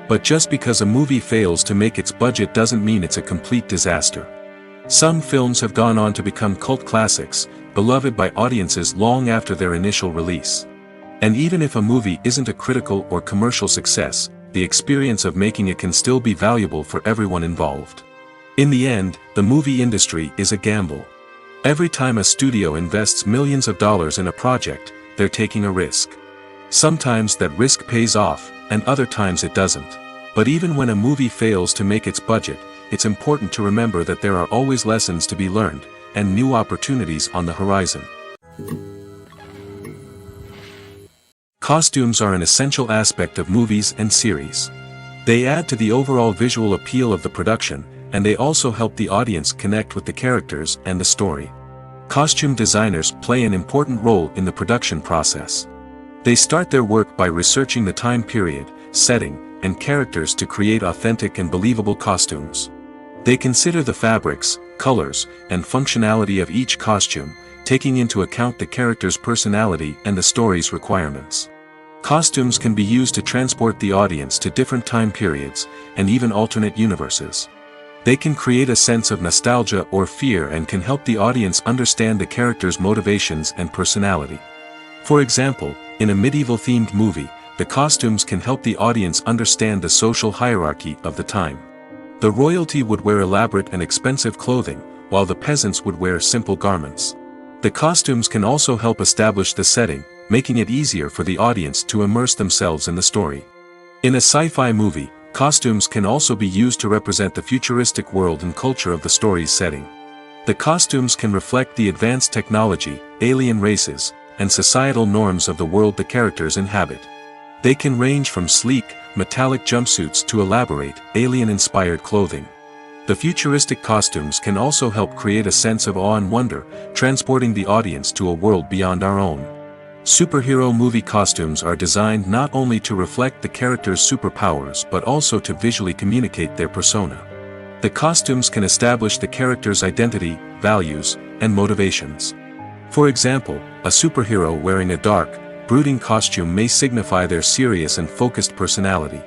But just because a movie fails to make its budget doesn't mean it's a complete disaster. Some films have gone on to become cult classics, beloved by audiences long after their initial release. And even if a movie isn't a critical or commercial success, the experience of making it can still be valuable for everyone involved. In the end, the movie industry is a gamble. Every time a studio invests millions of dollars in a project, they're taking a risk. Sometimes that risk pays off, and other times it doesn't. But even when a movie fails to make its budget, it's important to remember that there are always lessons to be learned, and new opportunities on the horizon. Costumes are an essential aspect of movies and series. They add to the overall visual appeal of the production, and they also help the audience connect with the characters and the story. Costume designers play an important role in the production process. They start their work by researching the time period, setting, and characters to create authentic and believable costumes. They consider the fabrics, colors, and functionality of each costume, taking into account the character's personality and the story's requirements. Costumes can be used to transport the audience to different time periods, and even alternate universes. They can create a sense of nostalgia or fear and can help the audience understand the character's motivations and personality. For example, in a medieval-themed movie, the costumes can help the audience understand the social hierarchy of the time. The royalty would wear elaborate and expensive clothing, while the peasants would wear simple garments. The costumes can also help establish the setting, making it easier for the audience to immerse themselves in the story. In a sci-fi movie, costumes can also be used to represent the futuristic world and culture of the story's setting. The costumes can reflect the advanced technology, alien races, and societal norms of the world the characters inhabit. They can range from sleek, metallic jumpsuits to elaborate, alien-inspired clothing. The futuristic costumes can also help create a sense of awe and wonder, transporting the audience to a world beyond our own. Superhero movie costumes are designed not only to reflect the character's superpowers but also to visually communicate their persona. The costumes can establish the character's identity, values, and motivations. For example, a superhero wearing a dark, brooding costume may signify their serious and focused personality.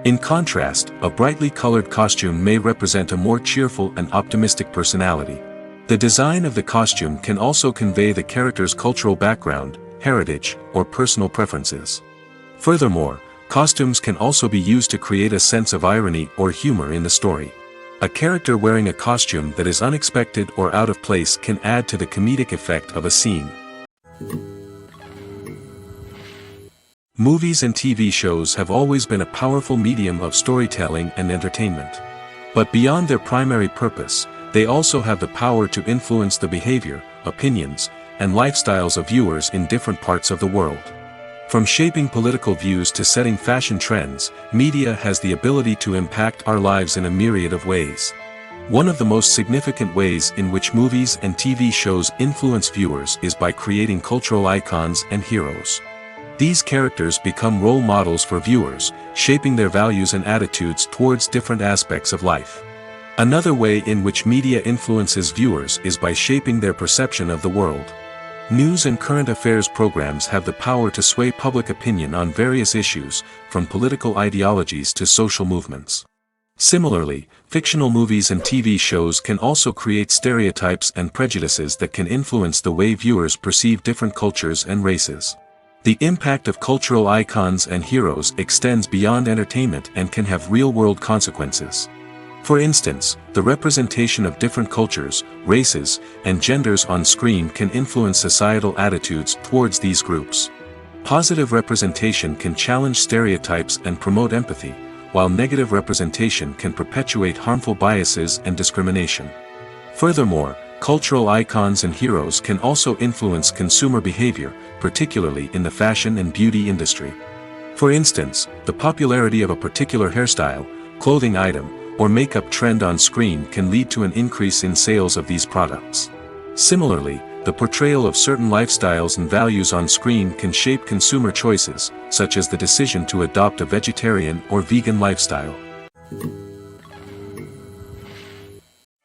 In contrast, a brightly colored costume may represent a more cheerful and optimistic personality. The design of the costume can also convey the character's cultural background, heritage, or personal preferences. Furthermore, costumes can also be used to create a sense of irony or humor in the story. A character wearing a costume that is unexpected or out of place can add to the comedic effect of a scene. Movies and TV shows have always been a powerful medium of storytelling and entertainment. But beyond their primary purpose, they also have the power to influence the behavior, opinions, and lifestyles of viewers in different parts of the world. From shaping political views to setting fashion trends, media has the ability to impact our lives in a myriad of ways. One of the most significant ways in which movies and TV shows influence viewers is by creating cultural icons and heroes. These characters become role models for viewers, shaping their values and attitudes towards different aspects of life. Another way in which media influences viewers is by shaping their perception of the world. News and current affairs programs have the power to sway public opinion on various issues, from political ideologies to social movements. Similarly, fictional movies and TV shows can also create stereotypes and prejudices that can influence the way viewers perceive different cultures and races. The impact of cultural icons and heroes extends beyond entertainment and can have real-world consequences. For instance, the representation of different cultures, races, and genders on screen can influence societal attitudes towards these groups. Positive representation can challenge stereotypes and promote empathy, while negative representation can perpetuate harmful biases and discrimination. Furthermore, cultural icons and heroes can also influence consumer behavior, particularly in the fashion and beauty industry. For instance, the popularity of a particular hairstyle, clothing item, or makeup trend on screen can lead to an increase in sales of these products. Similarly, the portrayal of certain lifestyles and values on screen can shape consumer choices, such as the decision to adopt a vegetarian or vegan lifestyle.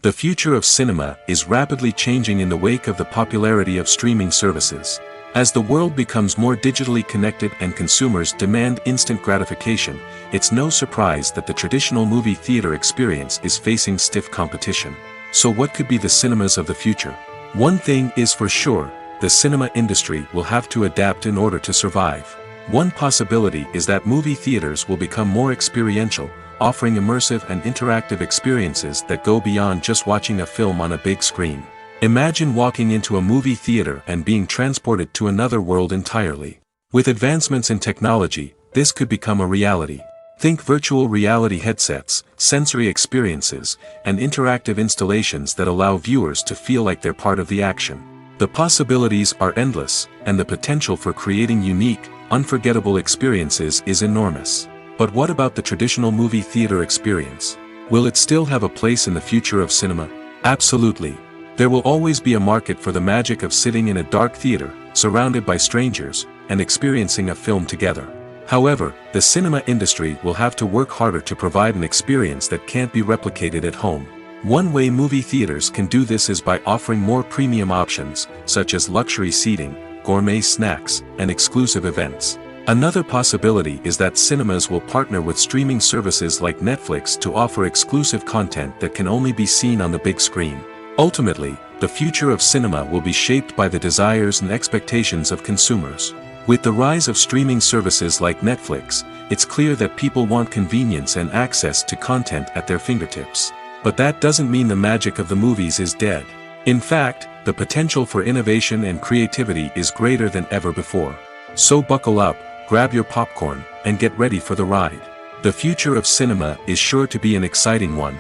The future of cinema is rapidly changing in the wake of the popularity of streaming services. As the world becomes more digitally connected and consumers demand instant gratification, it's no surprise that the traditional movie theater experience is facing stiff competition. So what could be the cinemas of the future? One thing is for sure, the cinema industry will have to adapt in order to survive. One possibility is that movie theaters will become more experiential, offering immersive and interactive experiences that go beyond just watching a film on a big screen. Imagine walking into a movie theater and being transported to another world entirely. With advancements in technology, this could become a reality. Think virtual reality headsets, sensory experiences, and interactive installations that allow viewers to feel like they're part of the action. The possibilities are endless, and the potential for creating unique, unforgettable experiences is enormous. But what about the traditional movie theater experience? Will it still have a place in the future of cinema? Absolutely. There will always be a market for the magic of sitting in a dark theater, surrounded by strangers, and experiencing a film together. However, the cinema industry will have to work harder to provide an experience that can't be replicated at home. One way movie theaters can do this is by offering more premium options, such as luxury seating, gourmet snacks, and exclusive events. Another possibility is that cinemas will partner with streaming services like Netflix to offer exclusive content that can only be seen on the big screen. Ultimately, the future of cinema will be shaped by the desires and expectations of consumers. With the rise of streaming services like Netflix, it's clear that people want convenience and access to content at their fingertips. But that doesn't mean the magic of the movies is dead. In fact, the potential for innovation and creativity is greater than ever before. So buckle up, grab your popcorn, and get ready for the ride. The future of cinema is sure to be an exciting one.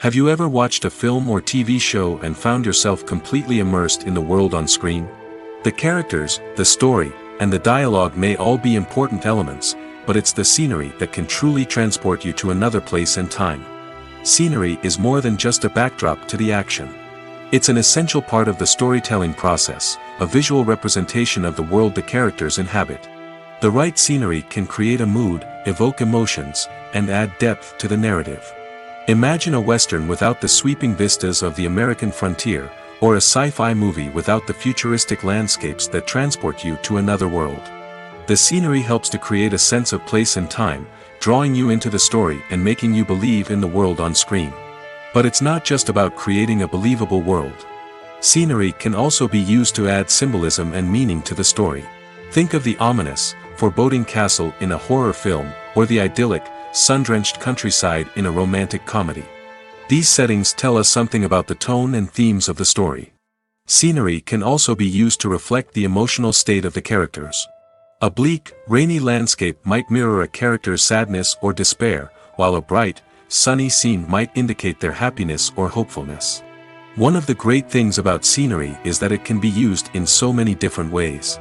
Have you ever watched a film or TV show and found yourself completely immersed in the world on screen? The characters, the story, and the dialogue may all be important elements, but it's the scenery that can truly transport you to another place and time. Scenery is more than just a backdrop to the action. It's an essential part of the storytelling process, a visual representation of the world the characters inhabit. The right scenery can create a mood, evoke emotions, and add depth to the narrative. Imagine a Western without the sweeping vistas of the American frontier, or a sci-fi movie without the futuristic landscapes that transport you to another world. The scenery helps to create a sense of place and time, drawing you into the story and making you believe in the world on screen. But it's not just about creating a believable world. Scenery can also be used to add symbolism and meaning to the story. Think of the ominous, foreboding castle in a horror film, or the idyllic, sun-drenched countryside in a romantic comedy. These settings tell us something about the tone and themes of the story. Scenery can also be used to reflect the emotional state of the characters. A bleak, rainy landscape might mirror a character's sadness or despair, while a bright, sunny scene might indicate their happiness or hopefulness. One of the great things about scenery is that it can be used in so many different ways.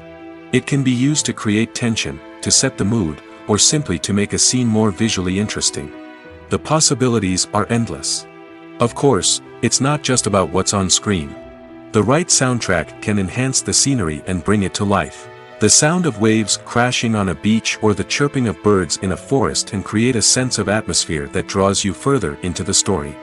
It can be used to create tension, to set the mood, or simply to make a scene more visually interesting. The possibilities are endless. Of course, it's not just about what's on screen. The right soundtrack can enhance the scenery and bring it to life. The sound of waves crashing on a beach or the chirping of birds in a forest can create a sense of atmosphere that draws you further into the story.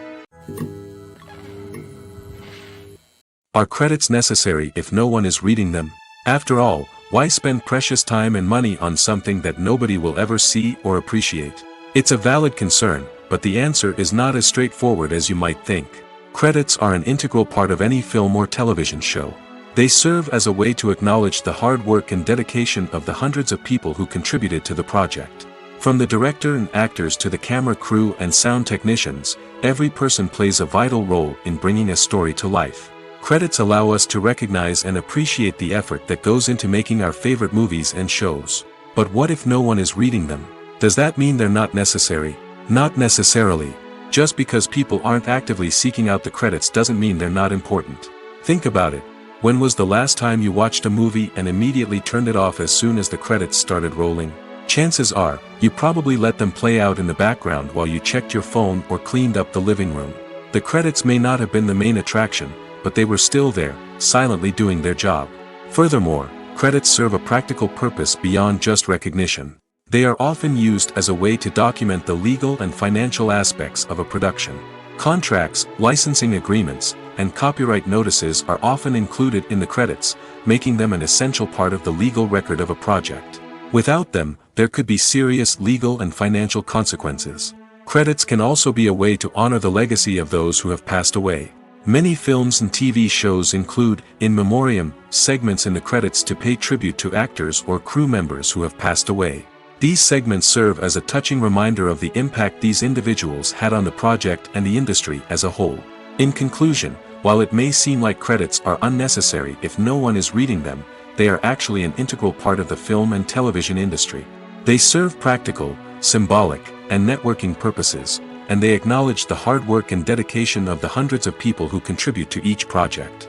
Are credits necessary if no one is reading them? After all, why spend precious time and money on something that nobody will ever see or appreciate? It's a valid concern, but the answer is not as straightforward as you might think. Credits are an integral part of any film or television show. They serve as a way to acknowledge the hard work and dedication of the hundreds of people who contributed to the project. From the director and actors to the camera crew and sound technicians, every person plays a vital role in bringing a story to life. Credits allow us to recognize and appreciate the effort that goes into making our favorite movies and shows. But what if no one is reading them? Does that mean they're not necessary? Not necessarily. Just because people aren't actively seeking out the credits doesn't mean they're not important. Think about it. When was the last time you watched a movie and immediately turned it off as soon as the credits started rolling? Chances are, you probably let them play out in the background while you checked your phone or cleaned up the living room. The credits may not have been the main attraction, but they were still there, silently doing their job. Furthermore, credits serve a practical purpose beyond just recognition. They are often used as a way to document the legal and financial aspects of a production. Contracts, licensing agreements, and copyright notices are often included in the credits, making them an essential part of the legal record of a project. Without them, there could be serious legal and financial consequences. Credits can also be a way to honor the legacy of those who have passed away. Many films and TV shows include, in memoriam, segments in the credits to pay tribute to actors or crew members who have passed away. These segments serve as a touching reminder of the impact these individuals had on the project and the industry as a whole. In conclusion, while it may seem like credits are unnecessary if no one is reading them, they are actually an integral part of the film and television industry. They serve practical, symbolic, and networking purposes, and they acknowledge the hard work and dedication of the hundreds of people who contribute to each project.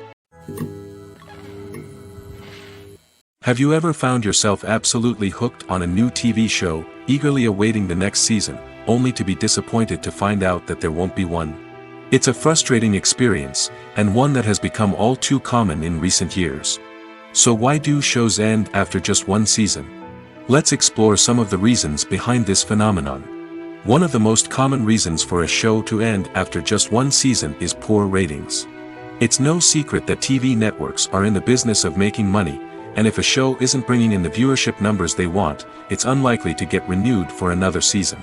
Have you ever found yourself absolutely hooked on a new TV show, eagerly awaiting the next season, only to be disappointed to find out that there won't be one? It's a frustrating experience, and one that has become all too common in recent years. So why do shows end after just one season? Let's explore some of the reasons behind this phenomenon. One of the most common reasons for a show to end after just one season is poor ratings. It's no secret that TV networks are in the business of making money, and if a show isn't bringing in the viewership numbers they want, it's unlikely to get renewed for another season.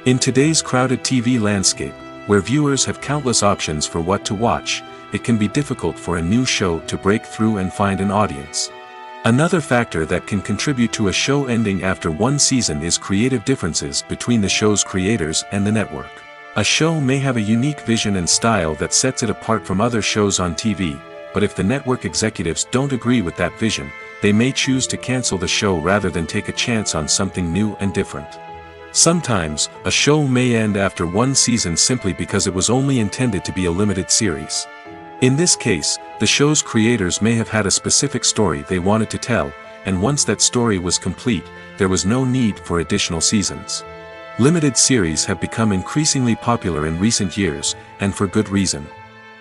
In today's crowded TV landscape, where viewers have countless options for what to watch, it can be difficult for a new show to break through and find an audience. Another factor that can contribute to a show ending after one season is creative differences between the show's creators and the network. A show may have a unique vision and style that sets it apart from other shows on TV, but if the network executives don't agree with that vision, they may choose to cancel the show rather than take a chance on something new and different. Sometimes, a show may end after one season simply because it was only intended to be a limited series. In this case, the show's creators may have had a specific story they wanted to tell, and once that story was complete, there was no need for additional seasons. Limited series have become increasingly popular in recent years, and for good reason.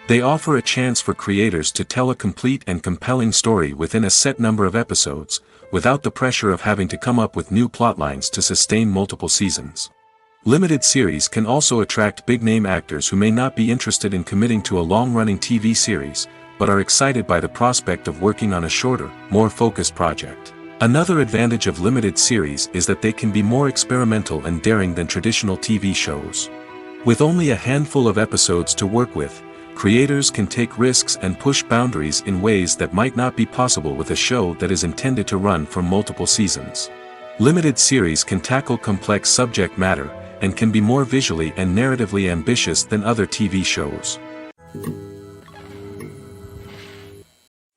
They offer a chance for creators to tell a complete and compelling story within a set number of episodes, without the pressure of having to come up with new plotlines to sustain multiple seasons. Limited series can also attract big-name actors who may not be interested in committing to a long-running TV series, but are excited by the prospect of working on a shorter, more focused project. Another advantage of limited series is that they can be more experimental and daring than traditional TV shows. With only a handful of episodes to work with, creators can take risks and push boundaries in ways that might not be possible with a show that is intended to run for multiple seasons. Limited series can tackle complex subject matter, and can be more visually and narratively ambitious than other TV shows.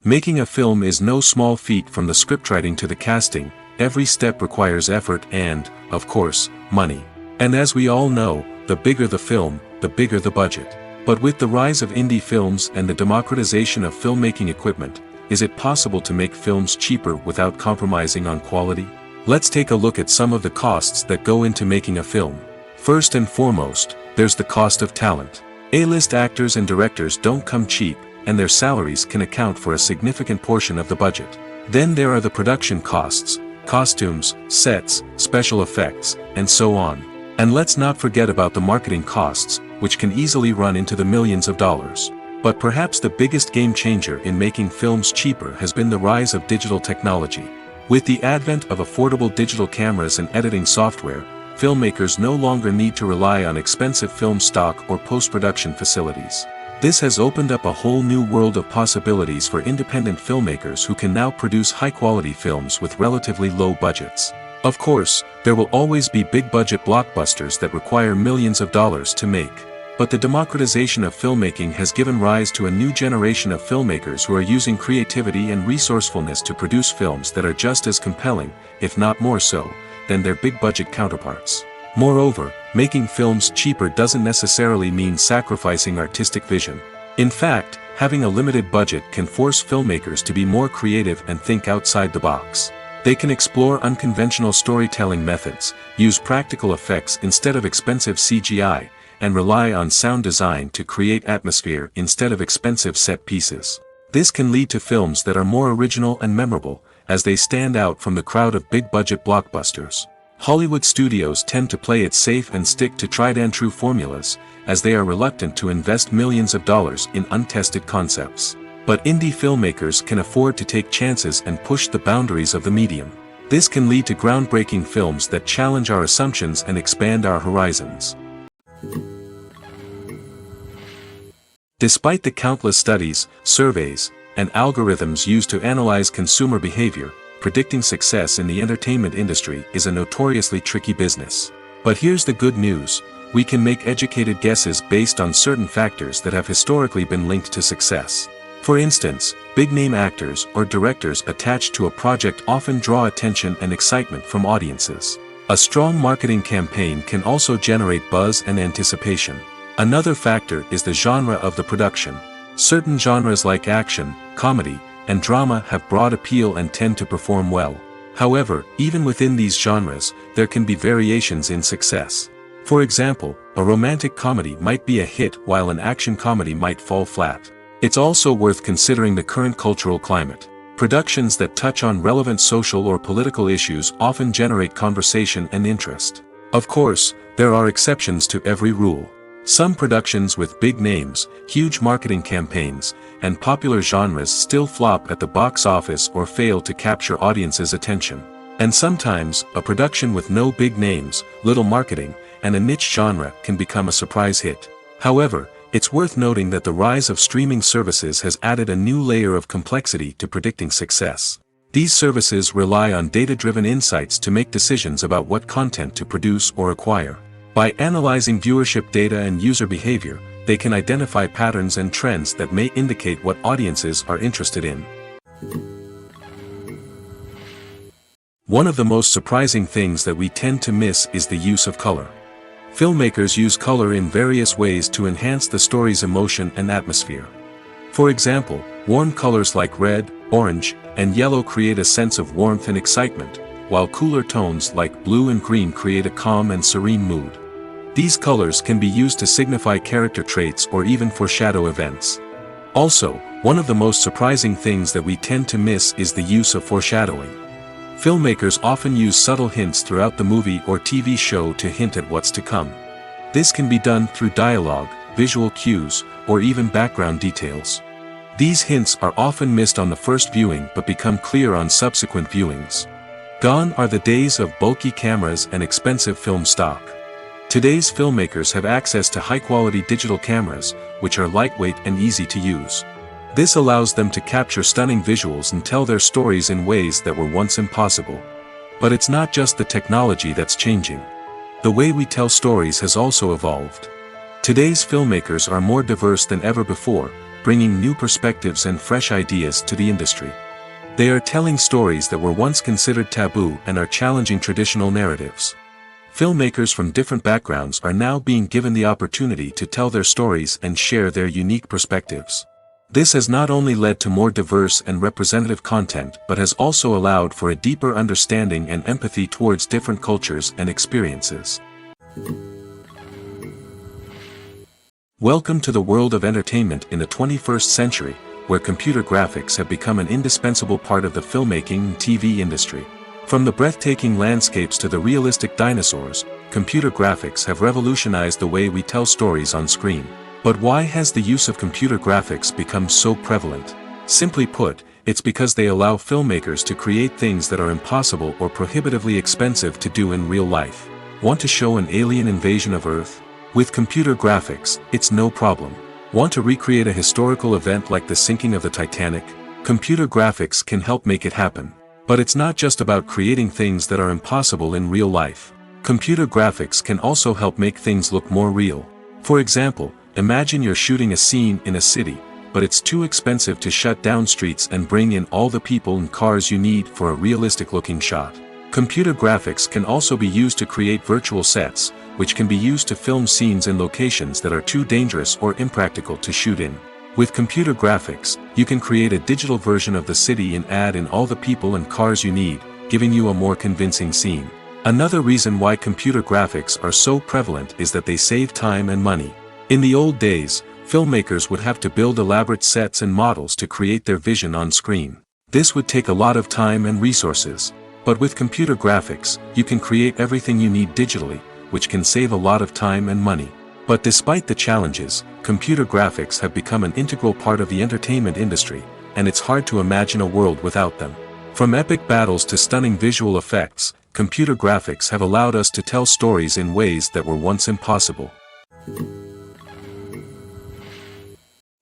Making a film is no small feat. From the scriptwriting to the casting, every step requires effort and, of course, money. And as we all know, the bigger the film, the bigger the budget. But with the rise of indie films and the democratization of filmmaking equipment, is it possible to make films cheaper without compromising on quality? Let's take a look at some of the costs that go into making a film. First and foremost, there's the cost of talent. A-list actors and directors don't come cheap, and their salaries can account for a significant portion of the budget. Then there are the production costs, costumes, sets, special effects, and so on. And let's not forget about the marketing costs, which can easily run into the millions of dollars. But perhaps the biggest game changer in making films cheaper has been the rise of digital technology. With the advent of affordable digital cameras and editing software, filmmakers no longer need to rely on expensive film stock or post-production facilities. This has opened up a whole new world of possibilities for independent filmmakers who can now produce high-quality films with relatively low budgets. Of course, there will always be big-budget blockbusters that require millions of dollars to make. But the democratization of filmmaking has given rise to a new generation of filmmakers who are using creativity and resourcefulness to produce films that are just as compelling, if not more so, than their big-budget counterparts. Moreover, making films cheaper doesn't necessarily mean sacrificing artistic vision. In fact, having a limited budget can force filmmakers to be more creative and think outside the box. They can explore unconventional storytelling methods, use practical effects instead of expensive CGI, and rely on sound design to create atmosphere instead of expensive set pieces. This can lead to films that are more original and memorable, as they stand out from the crowd of big-budget blockbusters. Hollywood studios tend to play it safe and stick to tried-and-true formulas, as they are reluctant to invest millions of dollars in untested concepts. But indie filmmakers can afford to take chances and push the boundaries of the medium. This can lead to groundbreaking films that challenge our assumptions and expand our horizons. Despite the countless studies, surveys, and algorithms used to analyze consumer behavior, predicting success in the entertainment industry is a notoriously tricky business. But here's the good news: we can make educated guesses based on certain factors that have historically been linked to success. For instance, big-name actors or directors attached to a project often draw attention and excitement from audiences. A strong marketing campaign can also generate buzz and anticipation. Another factor is the genre of the production. Certain genres like action, comedy, and drama have broad appeal and tend to perform well. However, even within these genres, there can be variations in success. For example, a romantic comedy might be a hit while an action comedy might fall flat. It's also worth considering the current cultural climate. Productions that touch on relevant social or political issues often generate conversation and interest. Of course, there are exceptions to every rule. Some productions with big names, huge marketing campaigns, and popular genres still flop at the box office or fail to capture audiences' attention. And sometimes, a production with no big names, little marketing, and a niche genre can become a surprise hit. However, it's worth noting that the rise of streaming services has added a new layer of complexity to predicting success. These services rely on data-driven insights to make decisions about what content to produce or acquire. By analyzing viewership data and user behavior, they can identify patterns and trends that may indicate what audiences are interested in. One of the most surprising things that we tend to miss is the use of color. Filmmakers use color in various ways to enhance the story's emotion and atmosphere. For example, warm colors like red, orange, and yellow create a sense of warmth and excitement, while cooler tones like blue and green create a calm and serene mood. These colors can be used to signify character traits or even foreshadow events. Also, one of the most surprising things that we tend to miss is the use of foreshadowing. Filmmakers often use subtle hints throughout the movie or TV show to hint at what's to come. This can be done through dialogue, visual cues, or even background details. These hints are often missed on the first viewing but become clear on subsequent viewings. Gone are the days of bulky cameras and expensive film stock. Today's filmmakers have access to high-quality digital cameras, which are lightweight and easy to use. This allows them to capture stunning visuals and tell their stories in ways that were once impossible. But it's not just the technology that's changing. The way we tell stories has also evolved. Today's filmmakers are more diverse than ever before, bringing new perspectives and fresh ideas to the industry. They are telling stories that were once considered taboo and are challenging traditional narratives. Filmmakers from different backgrounds are now being given the opportunity to tell their stories and share their unique perspectives. This has not only led to more diverse and representative content but has also allowed for a deeper understanding and empathy towards different cultures and experiences. Welcome to the world of entertainment in the 21st century, where computer graphics have become an indispensable part of the filmmaking and TV industry. From the breathtaking landscapes to the realistic dinosaurs, computer graphics have revolutionized the way we tell stories on screen. But why has the use of computer graphics become so prevalent? Simply put, it's because they allow filmmakers to create things that are impossible or prohibitively expensive to do in real life. Want to show an alien invasion of Earth? With computer graphics, it's no problem. Want to recreate a historical event like the sinking of the Titanic? Computer graphics can help make it happen. But it's not just about creating things that are impossible in real life. Computer graphics can also help make things look more real. For example, imagine you're shooting a scene in a city, but it's too expensive to shut down streets and bring in all the people and cars you need for a realistic-looking shot. Computer graphics can also be used to create virtual sets, which can be used to film scenes in locations that are too dangerous or impractical to shoot in. With computer graphics, you can create a digital version of the city and add in all the people and cars you need, giving you a more convincing scene. Another reason why computer graphics are so prevalent is that they save time and money. In the old days, filmmakers would have to build elaborate sets and models to create their vision on screen. This would take a lot of time and resources. But with computer graphics, you can create everything you need digitally, which can save a lot of time and money. But despite the challenges, computer graphics have become an integral part of the entertainment industry, and it's hard to imagine a world without them. From epic battles to stunning visual effects, computer graphics have allowed us to tell stories in ways that were once impossible.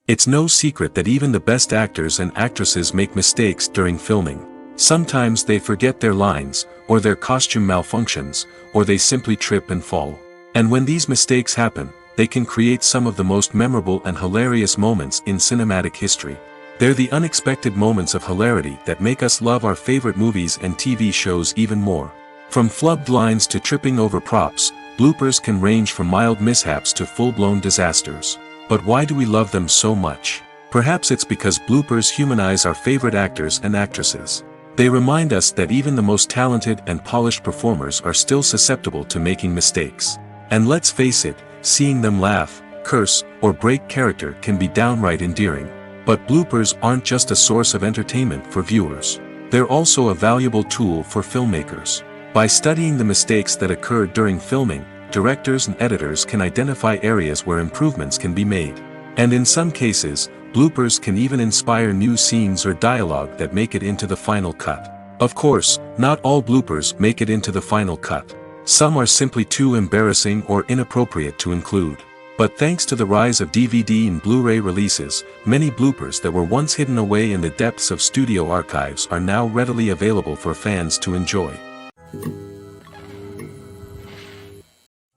It's no secret that even the best actors and actresses make mistakes during filming. Sometimes they forget their lines, or their costume malfunctions, or they simply trip and fall. And when these mistakes happen, they can create some of the most memorable and hilarious moments in cinematic history. They're the unexpected moments of hilarity that make us love our favorite movies and TV shows even more. From flubbed lines to tripping over props, bloopers can range from mild mishaps to full-blown disasters. But why do we love them so much? Perhaps it's because bloopers humanize our favorite actors and actresses. They remind us that even the most talented and polished performers are still susceptible to making mistakes. And let's face it, seeing them laugh, curse, or break character can be downright endearing. But bloopers aren't just a source of entertainment for viewers. They're also a valuable tool for filmmakers. By studying the mistakes that occurred during filming, directors and editors can identify areas where improvements can be made. And in some cases, bloopers can even inspire new scenes or dialogue that make it into the final cut. Of course, not all bloopers make it into the final cut. Some are simply too embarrassing or inappropriate to include. But thanks to the rise of DVD and Blu-ray releases, many bloopers that were once hidden away in the depths of studio archives are now readily available for fans to enjoy.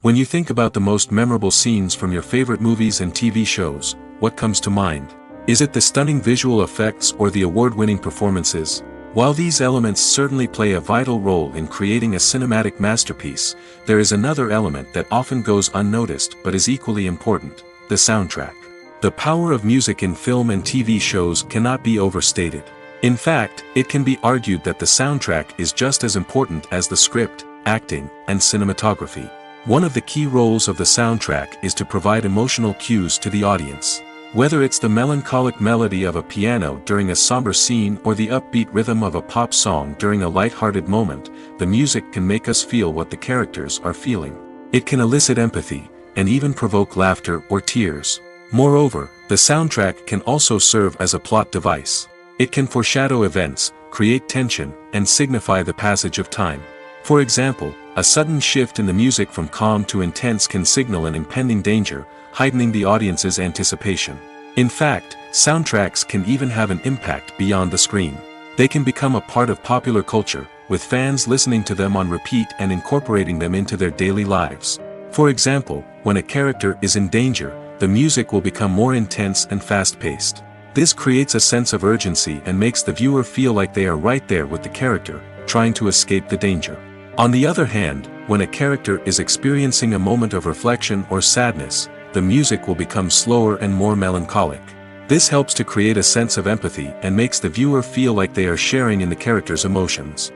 When you think about the most memorable scenes from your favorite movies and TV shows, what comes to mind? Is it the stunning visual effects or the award-winning performances? While these elements certainly play a vital role in creating a cinematic masterpiece, there is another element that often goes unnoticed but is equally important: the soundtrack. The power of music in film and TV shows cannot be overstated. In fact, it can be argued that the soundtrack is just as important as the script, acting, and cinematography. One of the key roles of the soundtrack is to provide emotional cues to the audience. Whether it's the melancholic melody of a piano during a somber scene or the upbeat rhythm of a pop song during a light-hearted moment, the music can make us feel what the characters are feeling. It can elicit empathy, and even provoke laughter or tears. Moreover, the soundtrack can also serve as a plot device. It can foreshadow events, create tension, and signify the passage of time. For example, a sudden shift in the music from calm to intense can signal an impending danger, heightening the audience's anticipation. In fact, soundtracks can even have an impact beyond the screen. They can become a part of popular culture, with fans listening to them on repeat and incorporating them into their daily lives. For example, when a character is in danger, the music will become more intense and fast-paced. This creates a sense of urgency and makes the viewer feel like they are right there with the character, trying to escape the danger. On the other hand, when a character is experiencing a moment of reflection or sadness, the music will become slower and more melancholic. This helps to create a sense of empathy and makes the viewer feel like they are sharing in the character's emotions.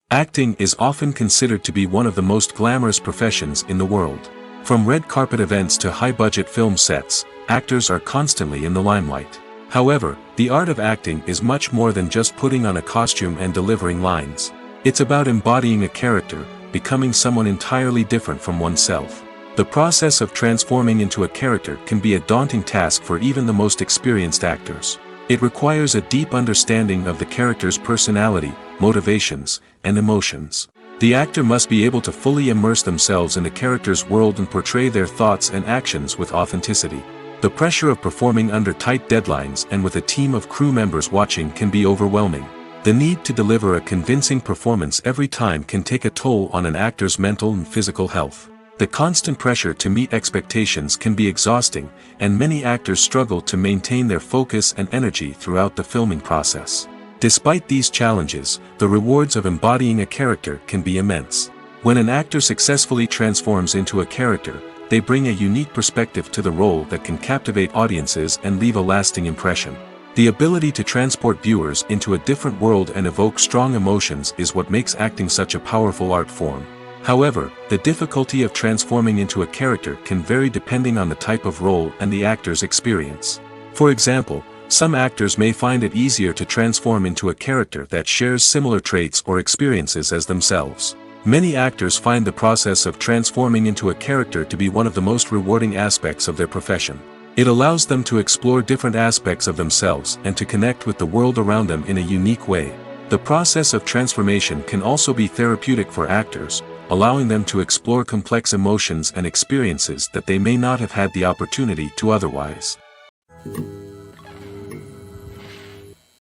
Acting is often considered to be one of the most glamorous professions in the world. From red carpet events to high-budget film sets, actors are constantly in the limelight. However, the art of acting is much more than just putting on a costume and delivering lines. It's about embodying a character, becoming someone entirely different from oneself. The process of transforming into a character can be a daunting task for even the most experienced actors. It requires a deep understanding of the character's personality, motivations, and emotions. The actor must be able to fully immerse themselves in the character's world and portray their thoughts and actions with authenticity. The pressure of performing under tight deadlines and with a team of crew members watching can be overwhelming. The need to deliver a convincing performance every time can take a toll on an actor's mental and physical health. The constant pressure to meet expectations can be exhausting, and many actors struggle to maintain their focus and energy throughout the filming process. Despite these challenges, the rewards of embodying a character can be immense. When an actor successfully transforms into a character, they bring a unique perspective to the role that can captivate audiences and leave a lasting impression. The ability to transport viewers into a different world and evoke strong emotions is what makes acting such a powerful art form. However, the difficulty of transforming into a character can vary depending on the type of role and the actor's experience. For example, some actors may find it easier to transform into a character that shares similar traits or experiences as themselves. Many actors find the process of transforming into a character to be one of the most rewarding aspects of their profession. It allows them to explore different aspects of themselves and to connect with the world around them in a unique way. The process of transformation can also be therapeutic for actors, allowing them to explore complex emotions and experiences that they may not have had the opportunity to otherwise.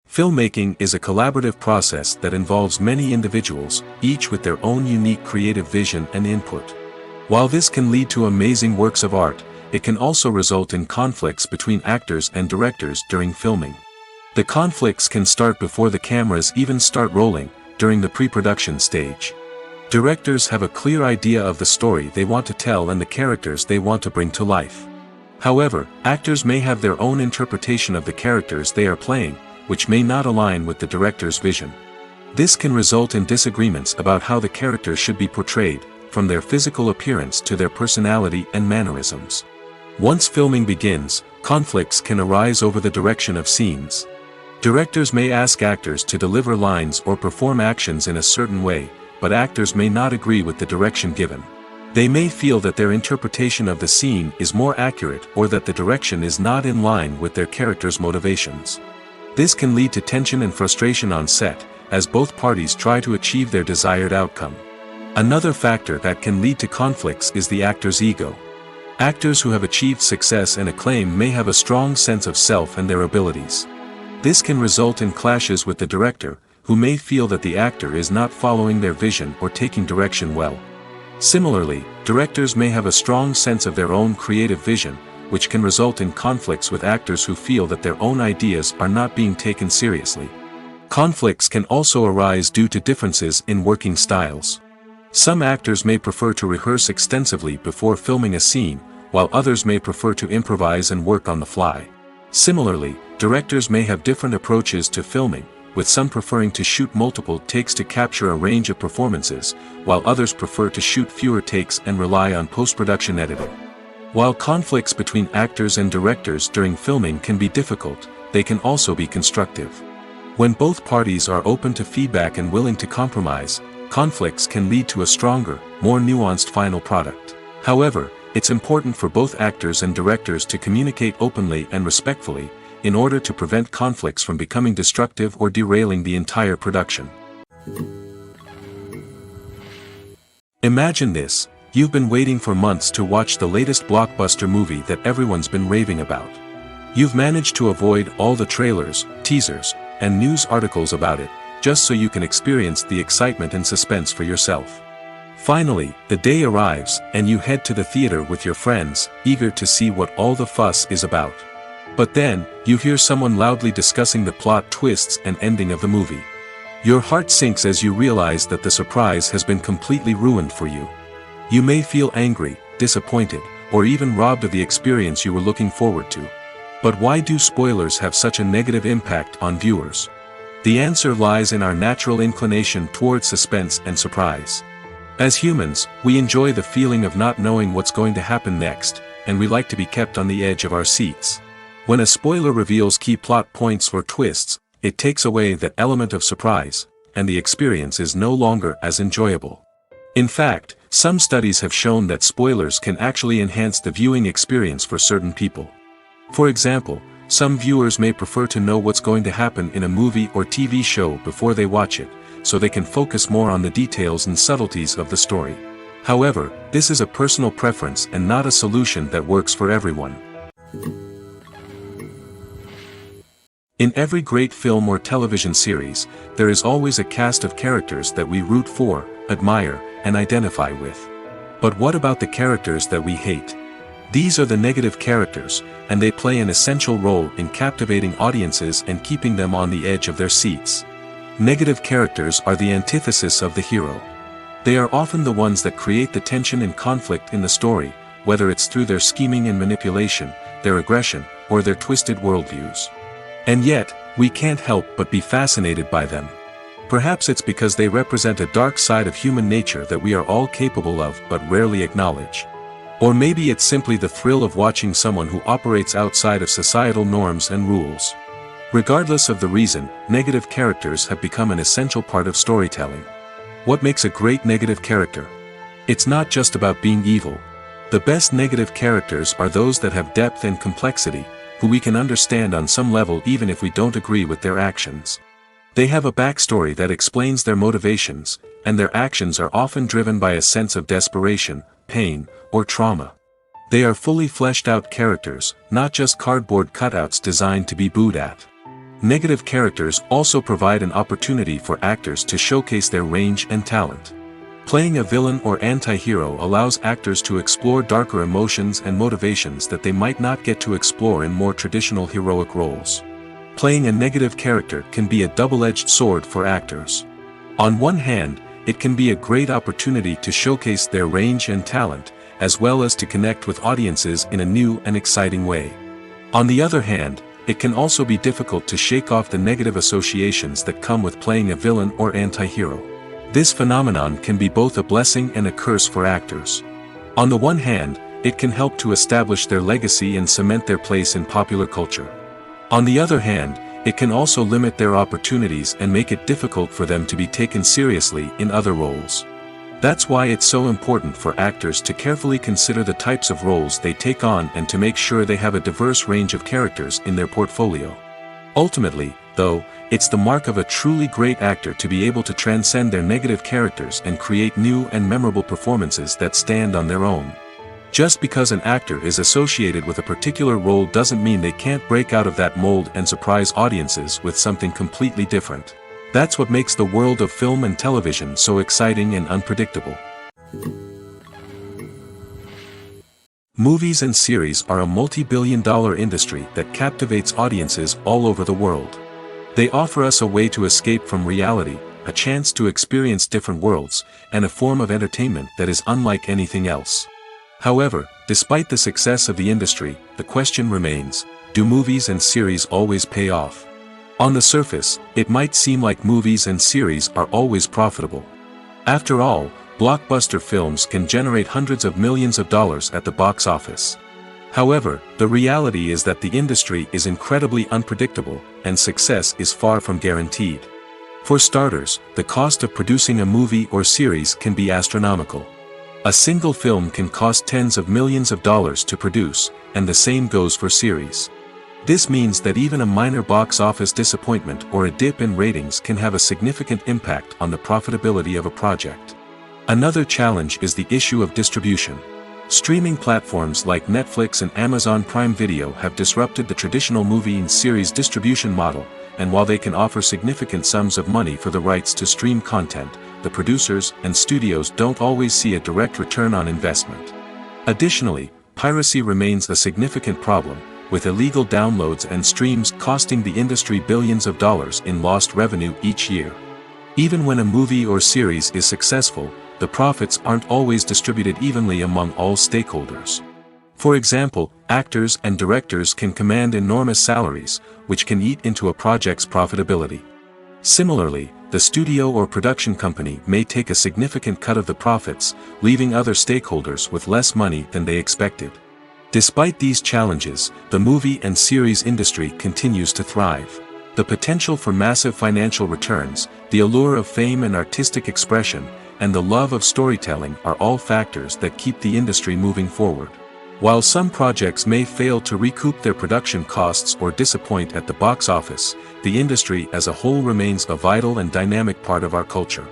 Filmmaking is a collaborative process that involves many individuals, each with their own unique creative vision and input. While this can lead to amazing works of art, it can also result in conflicts between actors and directors during filming. The conflicts can start before the cameras even start rolling, during the pre-production stage. Directors have a clear idea of the story they want to tell and the characters they want to bring to life. However, actors may have their own interpretation of the characters they are playing, which may not align with the director's vision. This can result in disagreements about how the characters should be portrayed, from their physical appearance to their personality and mannerisms. Once filming begins, conflicts can arise over the direction of scenes. Directors may ask actors to deliver lines or perform actions in a certain way, but actors may not agree with the direction given. They may feel that their interpretation of the scene is more accurate or that the direction is not in line with their character's motivations. This can lead to tension and frustration on set, as both parties try to achieve their desired outcome. Another factor that can lead to conflicts is the actor's ego. Actors who have achieved success and acclaim may have a strong sense of self and their abilities. This can result in clashes with the director, who may feel that the actor is not following their vision or taking direction well. Similarly, directors may have a strong sense of their own creative vision, which can result in conflicts with actors who feel that their own ideas are not being taken seriously. Conflicts can also arise due to differences in working styles. Some actors may prefer to rehearse extensively before filming a scene, while others may prefer to improvise and work on the fly. Similarly, directors may have different approaches to filming, with some preferring to shoot multiple takes to capture a range of performances, while others prefer to shoot fewer takes and rely on post-production editing. While conflicts between actors and directors during filming can be difficult, they can also be constructive. When both parties are open to feedback and willing to compromise, conflicts can lead to a stronger, more nuanced final product. However, it's important for both actors and directors to communicate openly and respectfully, in order to prevent conflicts from becoming destructive or derailing the entire production. Imagine this: you've been waiting for months to watch the latest blockbuster movie that everyone's been raving about. You've managed to avoid all the trailers, teasers, and news articles about it, just so you can experience the excitement and suspense for yourself. Finally, the day arrives, and you head to the theater with your friends, eager to see what all the fuss is about. But then, you hear someone loudly discussing the plot twists and ending of the movie. Your heart sinks as you realize that the surprise has been completely ruined for you. You may feel angry, disappointed, or even robbed of the experience you were looking forward to. But why do spoilers have such a negative impact on viewers? The answer lies in our natural inclination toward suspense and surprise. As humans, we enjoy the feeling of not knowing what's going to happen next, and we like to be kept on the edge of our seats. When a spoiler reveals key plot points or twists, it takes away that element of surprise, and the experience is no longer as enjoyable. In fact, some studies have shown that spoilers can actually enhance the viewing experience for certain people. For example, some viewers may prefer to know what's going to happen in a movie or TV show before they watch it, so they can focus more on the details and subtleties of the story. However, this is a personal preference and not a solution that works for everyone. In every great film or television series, there is always a cast of characters that we root for, admire, and identify with. But what about the characters that we hate? These are the negative characters, and they play an essential role in captivating audiences and keeping them on the edge of their seats. Negative characters are the antithesis of the hero. They are often the ones that create the tension and conflict in the story, whether it's through their scheming and manipulation, their aggression, or their twisted worldviews. And yet, we can't help but be fascinated by them. Perhaps it's because they represent a dark side of human nature that we are all capable of but rarely acknowledge. Or maybe it's simply the thrill of watching someone who operates outside of societal norms and rules. Regardless of the reason, negative characters have become an essential part of storytelling. What makes a great negative character? It's not just about being evil. The best negative characters are those that have depth and complexity, who we can understand on some level even if we don't agree with their actions. They have a backstory that explains their motivations, and their actions are often driven by a sense of desperation, pain, or trauma. They are fully fleshed out characters, not just cardboard cutouts designed to be booed at. Negative characters also provide an opportunity for actors to showcase their range and talent. Playing a villain or anti-hero allows actors to explore darker emotions and motivations that they might not get to explore in more traditional heroic roles. Playing a negative character can be a double-edged sword for actors. On one hand, it can be a great opportunity to showcase their range and talent, as well as to connect with audiences in a new and exciting way. On the other hand, it can also be difficult to shake off the negative associations that come with playing a villain or anti-hero. This phenomenon can be both a blessing and a curse for actors. On the one hand, it can help to establish their legacy and cement their place in popular culture. On the other hand, it can also limit their opportunities and make it difficult for them to be taken seriously in other roles. That's why it's so important for actors to carefully consider the types of roles they take on and to make sure they have a diverse range of characters in their portfolio. Ultimately, though, it's the mark of a truly great actor to be able to transcend their negative characters and create new and memorable performances that stand on their own. Just because an actor is associated with a particular role doesn't mean they can't break out of that mold and surprise audiences with something completely different. That's what makes the world of film and television so exciting and unpredictable. Movies and series are a multi-billion-dollar industry that captivates audiences all over the world. They offer us a way to escape from reality, a chance to experience different worlds, and a form of entertainment that is unlike anything else. However, despite the success of the industry, the question remains, do movies and series always pay off? On the surface, it might seem like movies and series are always profitable. After all, blockbuster films can generate hundreds of millions of dollars at the box office. However, the reality is that the industry is incredibly unpredictable, and success is far from guaranteed. For starters, the cost of producing a movie or series can be astronomical. A single film can cost tens of millions of dollars to produce, and the same goes for series. This means that even a minor box office disappointment or a dip in ratings can have a significant impact on the profitability of a project. Another challenge is the issue of distribution. Streaming platforms like Netflix and Amazon Prime Video have disrupted the traditional movie and series distribution model, and while they can offer significant sums of money for the rights to stream content, the producers and studios don't always see a direct return on investment. Additionally, piracy remains a significant problem, with illegal downloads and streams costing the industry billions of dollars in lost revenue each year. Even when a movie or series is successful, the profits aren't always distributed evenly among all stakeholders. For example, actors and directors can command enormous salaries, which can eat into a project's profitability. Similarly, the studio or production company may take a significant cut of the profits, leaving other stakeholders with less money than they expected. Despite these challenges, the movie and series industry continues to thrive. The potential for massive financial returns, the allure of fame and artistic expression, and the love of storytelling are all factors that keep the industry moving forward. While some projects may fail to recoup their production costs or disappoint at the box office, the industry as a whole remains a vital and dynamic part of our culture.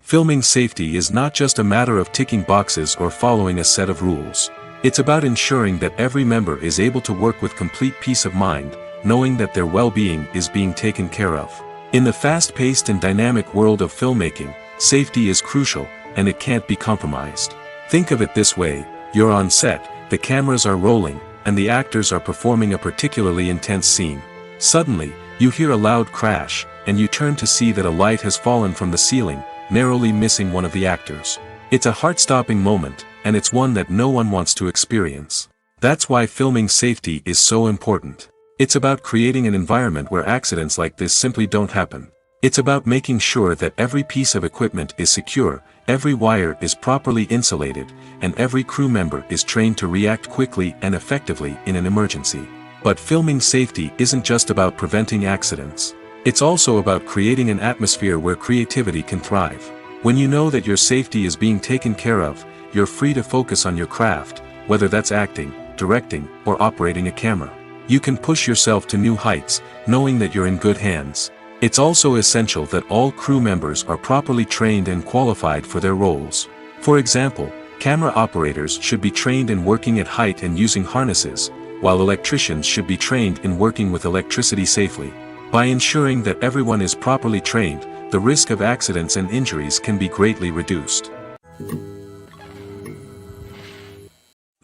Filming safety is not just a matter of ticking boxes or following a set of rules. It's about ensuring that every member is able to work with complete peace of mind, knowing that their well-being is being taken care of. In the fast-paced and dynamic world of filmmaking, safety is crucial, and it can't be compromised. Think of it this way: you're on set, the cameras are rolling, and the actors are performing a particularly intense scene. Suddenly, you hear a loud crash, and you turn to see that a light has fallen from the ceiling, narrowly missing one of the actors. It's a heart-stopping moment, and it's one that no one wants to experience. That's why filming safety is so important. It's about creating an environment where accidents like this simply don't happen. It's about making sure that every piece of equipment is secure, every wire is properly insulated, and every crew member is trained to react quickly and effectively in an emergency. But filming safety isn't just about preventing accidents. It's also about creating an atmosphere where creativity can thrive. When you know that your safety is being taken care of, you're free to focus on your craft, whether that's acting, directing, or operating a camera. You can push yourself to new heights, knowing that you're in good hands. It's also essential that all crew members are properly trained and qualified for their roles. For example, camera operators should be trained in working at height and using harnesses, while electricians should be trained in working with electricity safely. By ensuring that everyone is properly trained, the risk of accidents and injuries can be greatly reduced.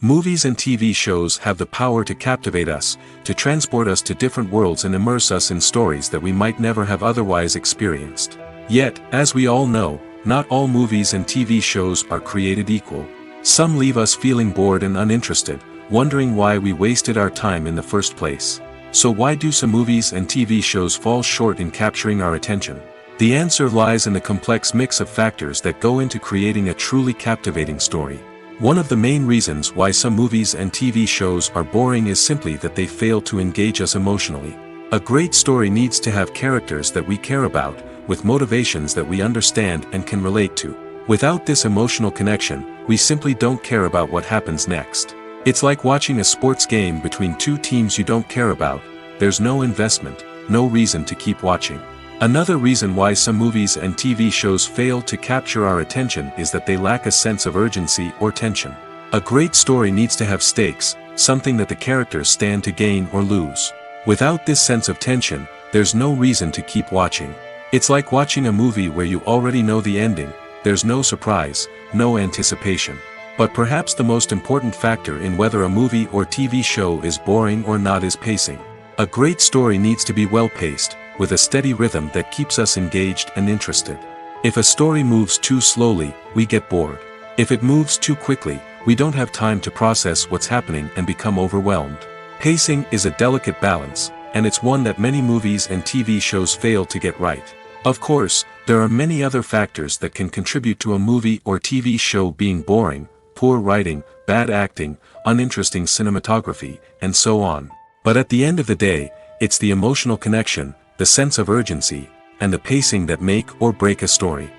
Movies and TV shows have the power to captivate us, to transport us to different worlds and immerse us in stories that we might never have otherwise experienced. Yet, as we all know, not all movies and TV shows are created equal. Some leave us feeling bored and uninterested, wondering why we wasted our time in the first place. So why do some movies and TV shows fall short in capturing our attention? The answer lies in the complex mix of factors that go into creating a truly captivating story. One of the main reasons why some movies and TV shows are boring is simply that they fail to engage us emotionally. A great story needs to have characters that we care about, with motivations that we understand and can relate to. Without this emotional connection, we simply don't care about what happens next. It's like watching a sports game between two teams you don't care about. There's no investment, no reason to keep watching. Another reason why some movies and TV shows fail to capture our attention is that they lack a sense of urgency or tension. A great story needs to have stakes, something that the characters stand to gain or lose. Without this sense of tension, there's no reason to keep watching. It's like watching a movie where you already know the ending. There's no surprise, no anticipation. But perhaps the most important factor in whether a movie or TV show is boring or not is pacing. A great story needs to be well-paced, with a steady rhythm that keeps us engaged and interested. If a story moves too slowly, we get bored. If it moves too quickly, we don't have time to process what's happening and become overwhelmed. Pacing is a delicate balance, and it's one that many movies and TV shows fail to get right. Of course, there are many other factors that can contribute to a movie or TV show being boring: poor writing, bad acting, uninteresting cinematography, and so on. But at the end of the day, it's the emotional connection, the sense of urgency, and the pacing that make or break a story.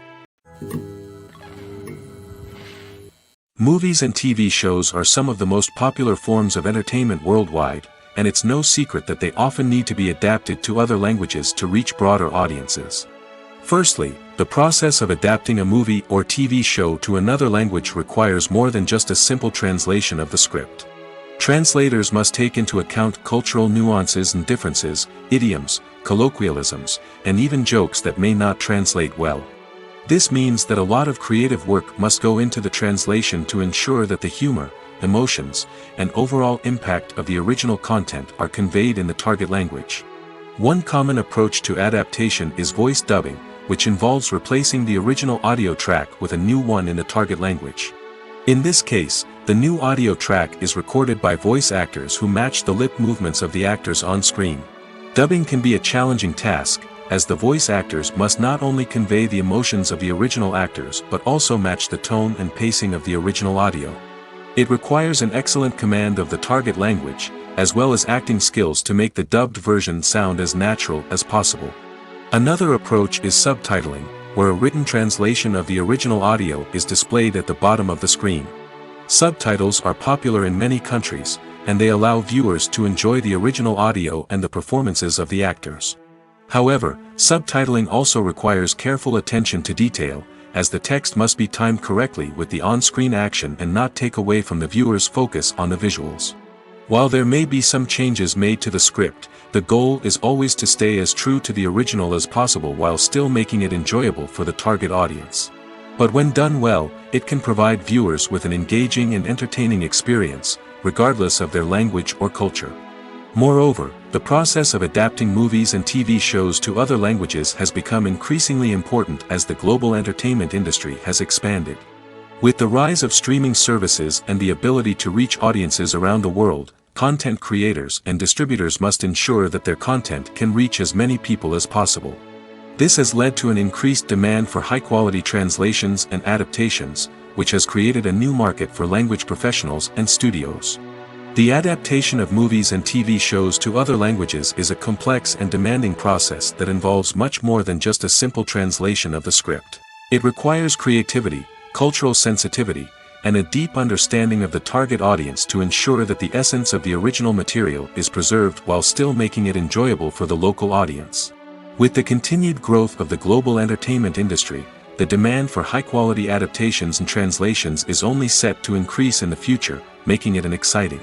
Movies and TV shows are some of the most popular forms of entertainment worldwide, and it's no secret that they often need to be adapted to other languages to reach broader audiences. Firstly, the process of adapting a movie or TV show to another language requires more than just a simple translation of the script. Translators must take into account cultural nuances and differences, idioms, colloquialisms, and even jokes that may not translate well. This means that a lot of creative work must go into the translation to ensure that the humor, emotions, and overall impact of the original content are conveyed in the target language. One common approach to adaptation is voice dubbing, which involves replacing the original audio track with a new one in the target language. In this case, the new audio track is recorded by voice actors who match the lip movements of the actors on screen. Dubbing can be a challenging task, as the voice actors must not only convey the emotions of the original actors but also match the tone and pacing of the original audio. It requires an excellent command of the target language, as well as acting skills to make the dubbed version sound as natural as possible. Another approach is subtitling, where a written translation of the original audio is displayed at the bottom of the screen. Subtitles are popular in many countries, and they allow viewers to enjoy the original audio and the performances of the actors. However, subtitling also requires careful attention to detail, as the text must be timed correctly with the on-screen action and not take away from the viewer's focus on the visuals. While there may be some changes made to the script, the goal is always to stay as true to the original as possible while still making it enjoyable for the target audience. But when done well, it can provide viewers with an engaging and entertaining experience, regardless of their language or culture. Moreover, the process of adapting movies and TV shows to other languages has become increasingly important as the global entertainment industry has expanded. With the rise of streaming services and the ability to reach audiences around the world, content creators and distributors must ensure that their content can reach as many people as possible. This has led to an increased demand for high-quality translations and adaptations, which has created a new market for language professionals and studios. The adaptation of movies and TV shows to other languages is a complex and demanding process that involves much more than just a simple translation of the script. It requires creativity, cultural sensitivity, and a deep understanding of the target audience to ensure that the essence of the original material is preserved while still making it enjoyable for the local audience. With the continued growth of the global entertainment industry, the demand for high-quality adaptations and translations is only set to increase in the future, making it an exciting.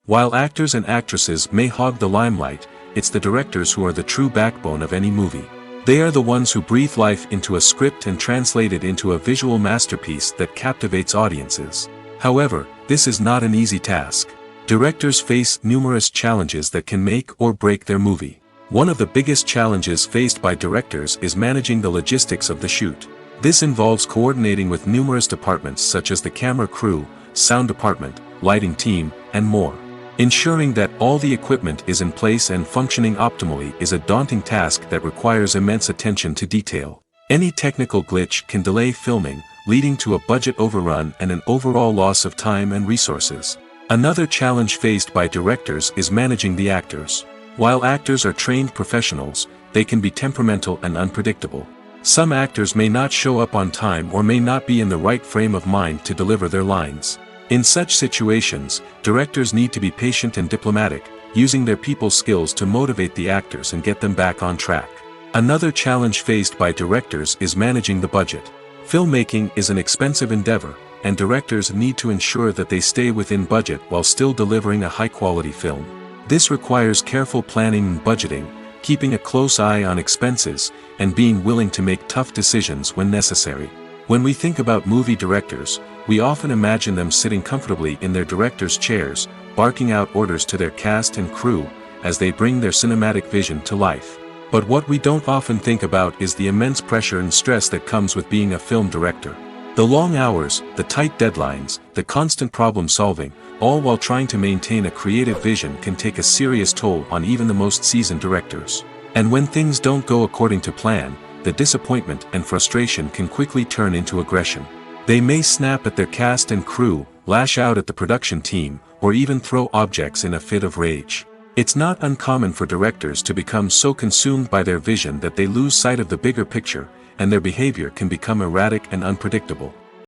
While actors and actresses may hog the limelight, it's the directors who are the true backbone of any movie. They are the ones who breathe life into a script and translate it into a visual masterpiece that captivates audiences. However, this is not an easy task. Directors face numerous challenges that can make or break their movie. One of the biggest challenges faced by directors is managing the logistics of the shoot. This involves coordinating with numerous departments such as the camera crew, sound department, lighting team, and more. Ensuring that all the equipment is in place and functioning optimally is a daunting task that requires immense attention to detail. Any technical glitch can delay filming, leading to a budget overrun and an overall loss of time and resources. Another challenge faced by directors is managing the actors. While actors are trained professionals, they can be temperamental and unpredictable. Some actors may not show up on time or may not be in the right frame of mind to deliver their lines. In such situations, directors need to be patient and diplomatic, using their people skills to motivate the actors and get them back on track. Another challenge faced by directors is managing the budget. Filmmaking is an expensive endeavor, and directors need to ensure that they stay within budget while still delivering a high-quality film. This requires careful planning and budgeting, keeping a close eye on expenses, and being willing to make tough decisions when necessary. When we think about movie directors, we often imagine them sitting comfortably in their director's chairs, barking out orders to their cast and crew, as they bring their cinematic vision to life. But what we don't often think about is the immense pressure and stress that comes with being a film director. The long hours, the tight deadlines, the constant problem solving, all while trying to maintain a creative vision can take a serious toll on even the most seasoned directors. And when things don't go according to plan, the disappointment and frustration can quickly turn into aggression. They may snap at their cast and crew, lash out at the production team, or even throw objects in a fit of rage. It's not uncommon for directors to become so consumed by their vision that they lose sight of the bigger picture, and their behavior can become erratic and unpredictable.